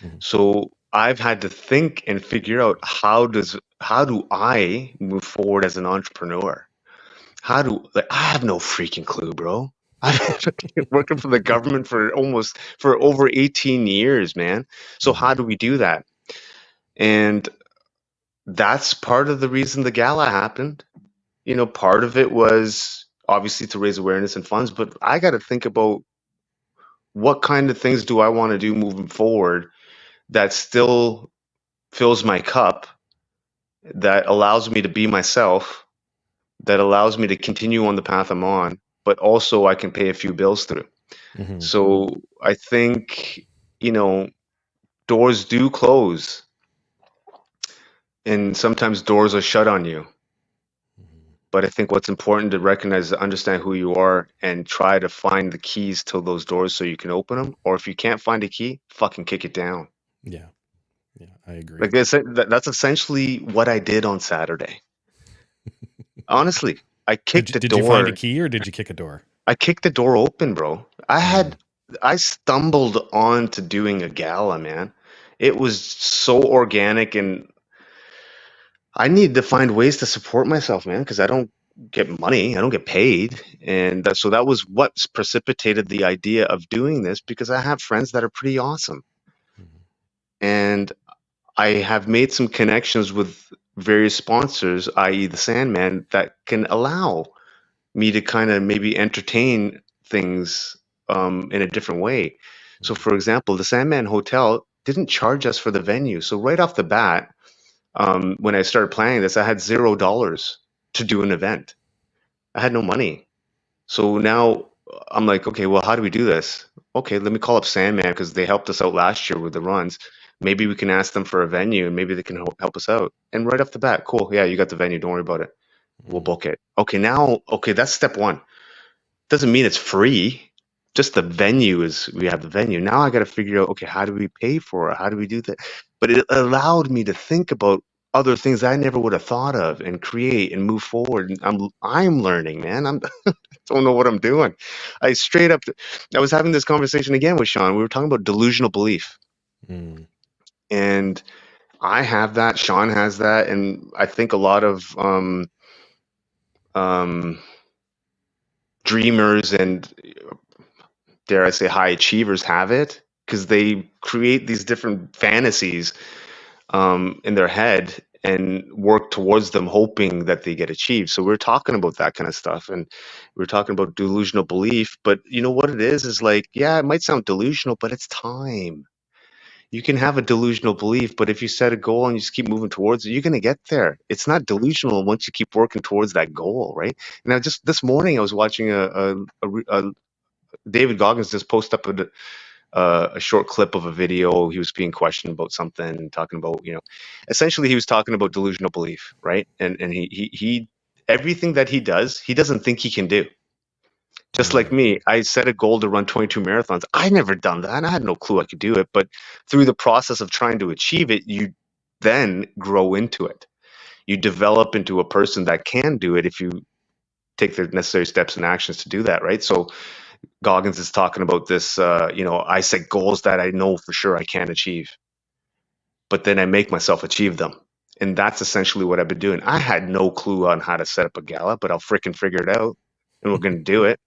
A: mm-hmm,
B: So I've had to think and figure out how do I move forward as an entrepreneur? How do like I have no freaking clue, bro. I've been working for the government for over 18 years, man. So
A: mm-hmm,
B: how do we do that? And that's part of the reason the gala happened. Part of it was obviously to raise awareness and funds, but I got to think about what kind of things do I want to do moving forward that still fills my cup, that allows me to be myself, that allows me to continue on the path I'm on, but also I can pay a few bills through.
A: mm-hmm,
B: So I think, you know, doors do close and sometimes doors are shut on you. But I think what's important to recognize is understand who you are and try to find the keys to those doors so you can open them. Or if you can't find a key, fucking kick it down.
A: Yeah. Yeah. I agree.
B: Like that's essentially what I did on Saturday. Honestly, I kicked the
A: Did you find a
B: door.
A: key or did you kick a door?
B: I kicked the door open, bro.
A: Mm.
B: I stumbled on to doing a gala, man. It was so organic, and I need to find ways to support myself, man, because I don't get money, I don't get paid, and so that was what precipitated the idea of doing this because I have friends that are pretty awesome,
A: Mhm.
B: and I have made some connections with various sponsors, i.e., the Sandman, that can allow me to kind of maybe entertain things in a different way. So,
A: Mhm.
B: for example, the Sandman Hotel didn't charge us for the venue. So, right off the bat, when I started planning this, I had $0 to do an event. I had no money. So now I'm like, okay, well, how do we do this? Okay, let me call up Sandman because they helped us out last year with the runs. Maybe we can ask them for a venue and maybe they can help us out. And right off the bat, cool. Yeah, you got the venue. Don't worry about it. We'll
A: Mhm.
B: book it. Okay, now, okay, that's step one. Doesn't mean it's free. Just the venue is we have the venue. Now I got to figure out, okay, how do we pay for it? How do we do that? But it allowed me to think about other things I never would have thought of and create and move forward. And I'm learning, man. I'm don't know what I'm doing. I straight up I was having this conversation again with Sean. We were talking about delusional belief.
A: Mm.
B: And I have that, Sean has that, and I think a lot of um dreamers and dare I say high achievers have it because they create these different fantasies in their head and work towards them hoping that they get achieved. So we're talking about that kind of stuff and we're talking about delusional belief, but you know what it is like, yeah, it might sound delusional, but it's time. You can have a delusional belief, but if you set a goal and you just keep moving towards it, you're going to get there. It's not delusional once you keep working towards that goal, right? Now, just this morning, I was watching a David Goggins just post up a short clip of a video. He was being questioned about something, talking about, essentially he was talking about delusional belief, right? And he everything that he does, he doesn't think he can do. Just like
A: Mm.
B: me, I set a goal to run 22 marathons. I never done that. I had no clue I could do it, but through the process of trying to achieve it, you then grow into it. You develop into a person that can do it if you take the necessary steps and actions to do that, right? So Goggins is talking about this, I set goals that I know for sure I can't achieve, but then I make myself achieve them. And that's essentially what I've been doing. I had no clue on how to set up a gala, but I'll freaking figure it out and we're going to do it.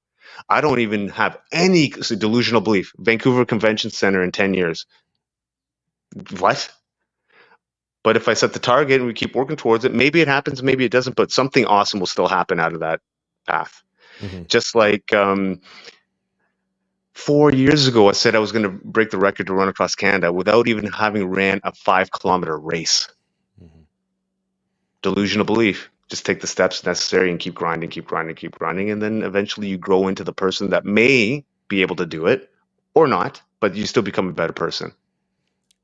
B: I don't even have any delusional belief. Vancouver Convention Center in 10 years. What? But if I set the target and we keep working towards it, maybe it happens, maybe it doesn't, but something awesome will still happen out of that path.
A: Mhm.
B: Just like 4 years ago, I said I was going to break the record to run across Canada without even having ran a 5 kilometer race.
A: Mhm.
B: Delusional belief. Just take the steps necessary and keep grinding, keep grinding, keep grinding. And then eventually you grow into the person that may be able to do it or not, but you still become a better person.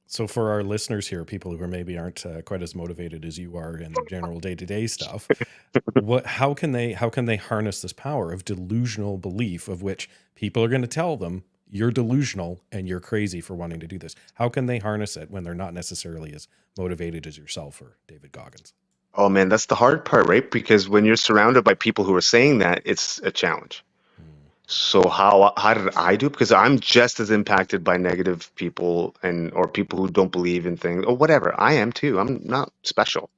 A: So for our listeners here, people who maybe aren't quite as motivated as you are in the general day-to-day stuff, how can they harness this power of delusional belief of which people are going to tell them you're delusional and you're crazy for wanting to do this? How can they harness it when they're not necessarily as motivated as yourself or David Goggins?
B: Oh man, that's the hard part, right? Because when you're surrounded by people who are saying that, it's a challenge.
A: Mm.
B: So how did I do? Because I'm just as impacted by negative people and or people who don't believe in things or whatever. I am too. I'm not special.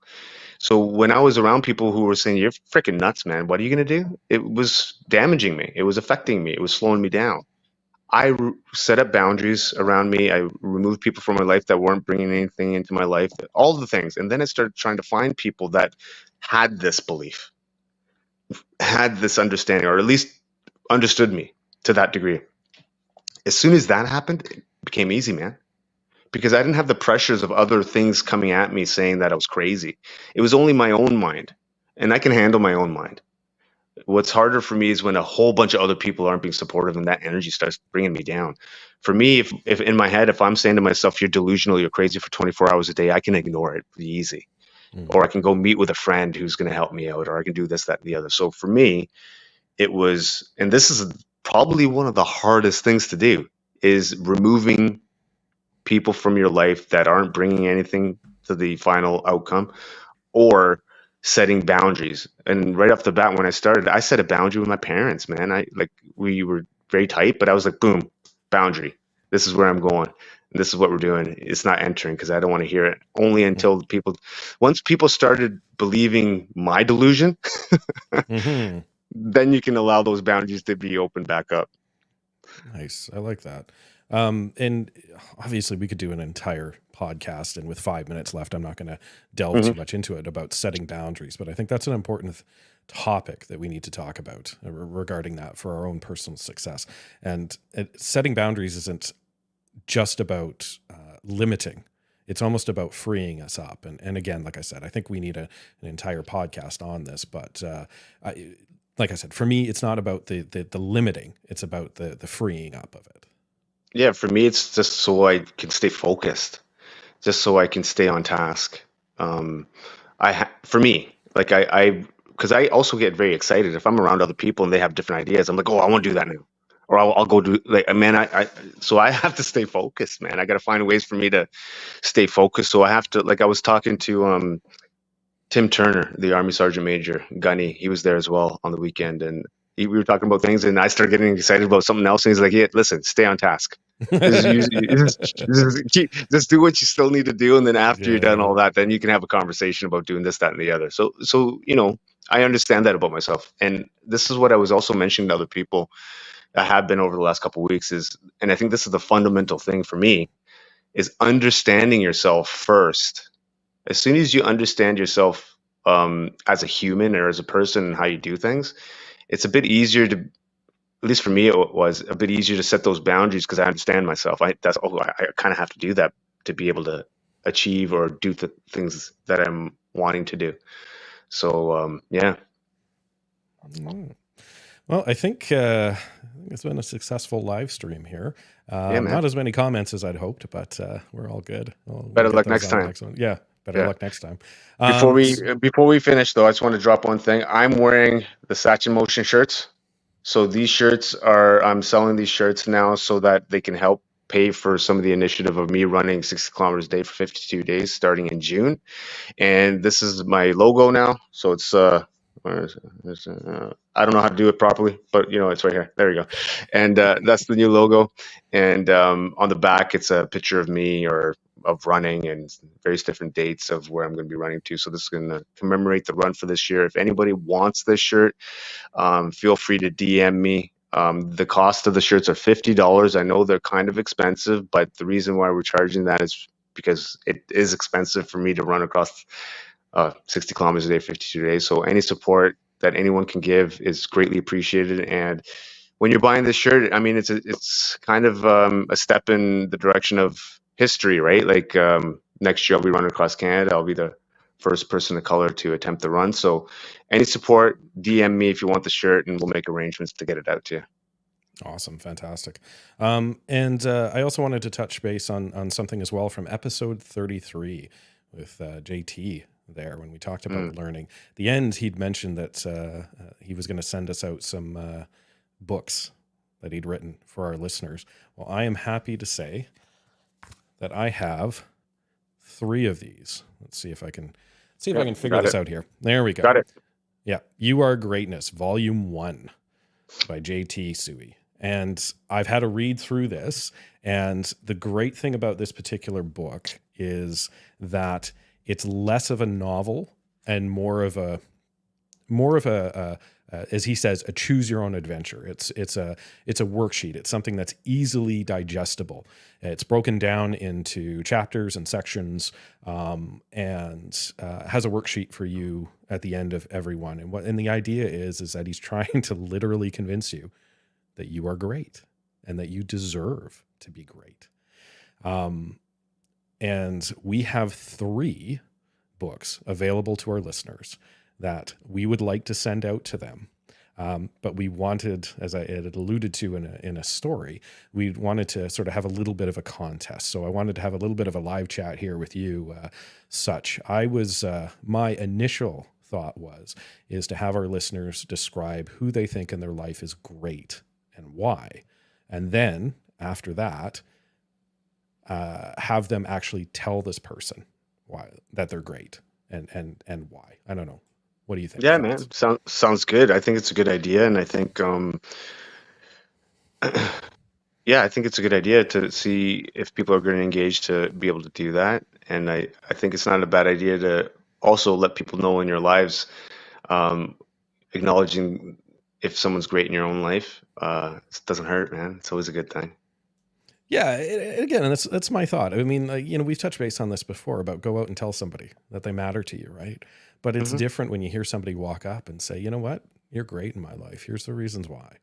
B: So when I was around people who were saying you're freaking nuts, man, what are you gonna do? It was damaging me. It was affecting me. It was slowing me down. Set up boundaries around me. I removed people from my life that weren't bringing anything into my life. All the things, and then I started trying to find people that had this belief, had this understanding, or at least understood me to that degree. As soon as that happened, it became easy, man. Because I didn't have the pressures of other things coming at me saying that I was crazy. It was only my own mind, and I can handle my own mind. What's harder for me is when a whole bunch of other people aren't being supportive and that energy starts bringing me down. For me, if in my head, if I'm saying to myself, you're delusional, you're crazy for 24 hours a day, I can ignore it pretty easy.
A: Mm.
B: or I can go meet with a friend who's going to help me out, or I can do this, that, and the other. So for me, it was, and this is probably one of the hardest things to do, is removing people from your life that aren't bringing anything to the final outcome, or setting boundaries. And right off the bat, when I started, I set a boundary with my parents, man. We were very tight, but I was like, boom, boundary. This is where I'm going. And this is what we're doing. It's not entering because I don't want to hear it. Only until once people started believing my delusion,
A: Mm-hmm.
B: then you can allow those boundaries to be opened back up.
A: Nice. I like that. And obviously, we could do an entire podcast, and with 5 minutes left, I'm not going to delve too
B: Mm-hmm.
A: much into it about setting boundaries, but I think that's an important topic that we need to talk about regarding that for our own personal success. And setting boundaries isn't just about limiting. It's almost about freeing us up. And again, like I said, I think we need an entire podcast on this, but like I said, for me, it's not about the limiting. It's about the freeing up of it.
B: Yeah, for me, it's just so I can stay focused, just so I can stay on task. Um, for me, like because I also get very excited if I'm around other people and they have different ideas. I'm like, oh, I want to do that now, or I'll go do like, man, so I have to stay focused, man. I got to find ways for me to stay focused. So I have to, like, I was talking to Tim Turner, the Army Sergeant Major, Gunny. He was there as well on the weekend, and we were talking about things, and I started getting excited about something else. And he's like, "Yeah, listen, stay on task. Just do what you still need to do, and then after you're done
A: Yeah.
B: all that, then you can have a conversation about doing this, that, and the other." So I understand that about myself, and this is what I was also mentioning to other people. I have been over the last couple of weeks and I think this is the fundamental thing for me, is understanding yourself first. As soon as you understand yourself as a human or as a person and how you do things, it's a bit easier to, at least for me, it was a bit easier to set those boundaries because I understand myself. I kind of have to do that to be able to achieve or do the things that I'm wanting to do. So yeah,
A: Mm. Well, I think it's been a successful live stream here.
B: yeah, man.
A: Not as many comments as I'd hoped, but we're all good. We'll
B: Better
A: get
B: luck
A: those
B: next
A: on the
B: time.
A: next one. Yeah, better
B: Yeah.
A: luck next time.
B: Before we
A: S-
B: before we finish though, I just want to drop one thing. I'm wearing the Satch in Motion shirts. So these shirts I'm selling these shirts now so that they can help pay for some of the initiative of me running 60 kilometers a day for 52 days starting in June. And this is my logo now. So it's where is it? I don't know how to do it properly, but it's right here. There we go. And that's the new logo. And on the back, it's a picture of me or of running and various different dates of where I'm going to be running to. So this is going to commemorate the run for this year. If anybody wants this shirt, feel free to DM me. The cost of the shirts are $50. I know they're kind of expensive, but the reason why we're charging that is because it is expensive for me to run across 60 kilometers a day, 52 days. So any support that anyone can give is greatly appreciated. And when you're buying this shirt, I mean, it's kind of a step in the direction of history, right? Like next year I'll be running across Canada. I'll be the first person of color to attempt the run. So any support, DM me if you want the shirt, and we'll make arrangements to get it out to you.
A: Awesome, fantastic. And I also wanted to touch base on something as well from episode 33 with JT there when we talked about
B: Mm.
A: learning. The end, he'd mentioned that he was going to send us out some books that he'd written for our listeners. Well, I am happy to say that I have 3 of these. Let's see if I can
B: Yeah,
A: figure
B: got
A: this
B: it.
A: out here. There we go.
B: Got it.
A: Yeah, You Are Greatness, Volume 1 by JT Suey. And I've had to read through this. And the great thing about this particular book is that it's less of a novel and more of a as he says, a choose your own adventure. It's a worksheet. It's something that's easily digestible. It's broken down into chapters and sections, and has a worksheet for you at the end of every one. And the idea is that he's trying to literally convince you that you are great and that you deserve to be great. And we have 3 books available to our listeners that we would like to send out to them. But we wanted, as I had alluded to in a story, we wanted to sort of have a little bit of a contest. So I wanted to have a little bit of a live chat here with you, Such. My initial thought is to have our listeners describe who they think in their life is great and why. And then after that, have them actually tell this person why that they're great and why. I don't know. What do you think?
B: Yeah,
A: Thoughts?
B: man. Sounds good. I think it's a good idea, and I think yeah, I think it's a good idea to see if people are going to engage to be able to do that. And I think it's not a bad idea to also let people know in your lives, um, acknowledging if someone's great in your own life. It doesn't hurt, man. It's always a good thing.
A: Yeah, again, and that's my thought. I mean, we've touched base on this before about go out and tell somebody that they matter to you, right? But it's
B: Hmm.
A: different when you hear somebody walk up and say, you know what, you're great in my life. Here's the reasons why.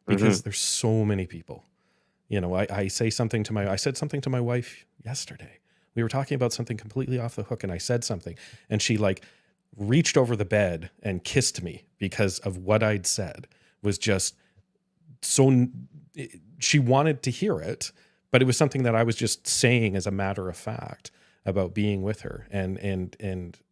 B: Hmm.
A: Because there's so many people. I I said something to my wife yesterday. We were talking about something completely off the hook, and I said something, and she like reached over the bed and kissed me because of what I'd said was just so she wanted to hear it, but it was something that I was just saying as a matter of fact about being with her, and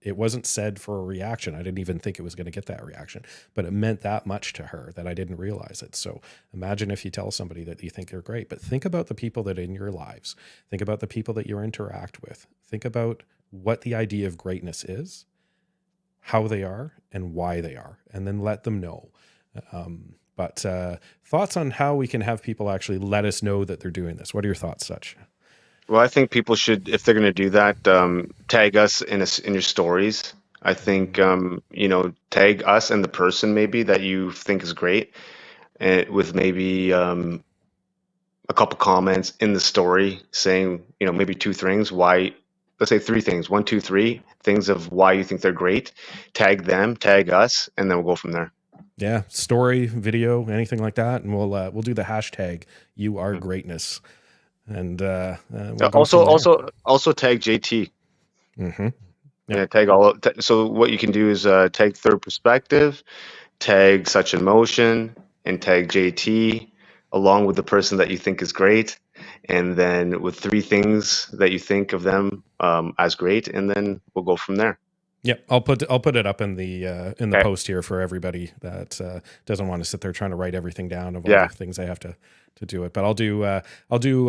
A: it wasn't said for a reaction. I didn't even think it was going to get that reaction, but it meant that much to her that I didn't realize it. So imagine if you tell somebody that you think they're great, but think about the people that are in your lives, think about the people that you interact with, think about what the idea of greatness is, how they are, and why they are, and then let them know. But thoughts on how we can have people actually let us know that they're doing this? What are your thoughts, Such?
B: Well, I think people should, if they're going to do that, tag us in your stories. I think tag us and the person maybe that you think is great, and with maybe a couple comments in the story saying, maybe two things why, let's say three things, one, two, three things of why you think they're great. Tag them, tag us, and then we'll go from there.
A: Yeah, story, video, anything like that, and we'll do the hashtag you are
B: Mhm.
A: greatness, and we'll go
B: Also,
A: from there.
B: also tag JT.
A: Mm-hmm. Yep.
B: Yeah, so what you can do is tag third perspective, tag such emotion, and tag JT along with the person that you think is great, and then with three things that you think of them as great, and then we'll go from there.
A: Yep. I'll put it up in the
B: Okay.
A: post here for everybody that doesn't want to sit there trying to write everything down of all the
B: Yeah.
A: things I have to do it. But I'll do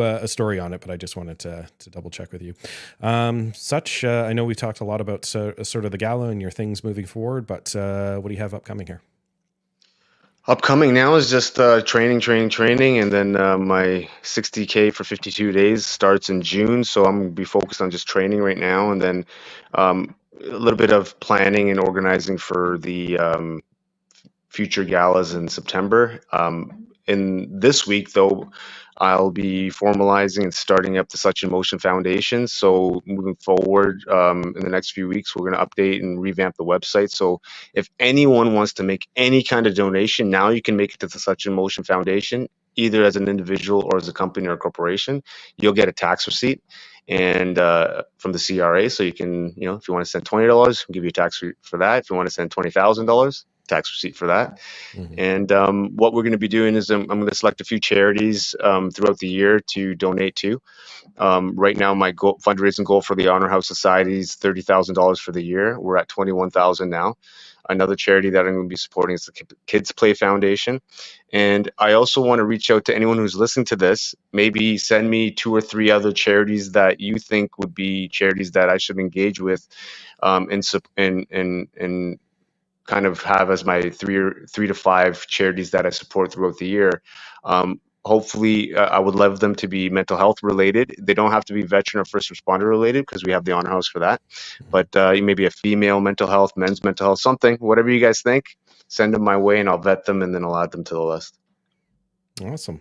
A: a story on it. But I just wanted to double check with you. Such I know we talked a lot about sort of the gala and your things moving forward. But what do you have upcoming here?
B: Upcoming now is just training, and then my 60K for 52 days starts in June. So I'm gonna be focused on just training right now, and then a little bit of planning and organizing for the future galas in September. In this week, though, I'll be formalizing and starting up the Such in Motion Foundation. So moving forward, in the next few weeks, we're going to update and revamp the website. So if anyone wants to make any kind of donation, now you can make it to the Such in Motion Foundation, either as an individual or as a company or a corporation. You'll get a tax receipt and from the CRA. So you can, if you want to send $20, we'll give you a tax receipt for that. If you want to send $20,000, tax receipt for that.
A: Mm-hmm.
B: And what we're going to be doing is I'm going to select a few charities throughout the year to donate to. Right now, my fundraising goal for the Honor House Society is $30,000 for the year. We're at 21,000 now. Another charity that I'm going to be supporting is the Kids Play Foundation. And I also want to reach out to anyone who's listening to this. Maybe send me two or three other charities that you think would be charities that I should engage with, and kind of have as my three to five charities that I support throughout the year. Hopefully, I would love them to be mental health related. They don't have to be veteran or first responder related because we have the Honor House for that. But maybe a female mental health, men's mental health, something, whatever you guys think, send them my way and I'll vet them and then I'll add them to the list.
A: Awesome.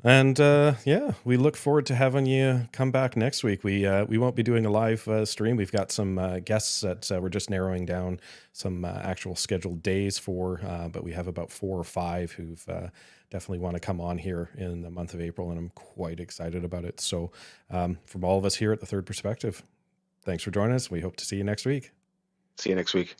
A: And yeah, we look forward to having you come back next week. We won't be doing a live stream. We've got some guests that we're just narrowing down some actual scheduled days for, but we have about 4 or 5 who've definitely want to come on here in the month of April, and I'm quite excited about it. So from all of us here at the Third Perspective, thanks for joining us. We hope to see you next week.
B: See you next week.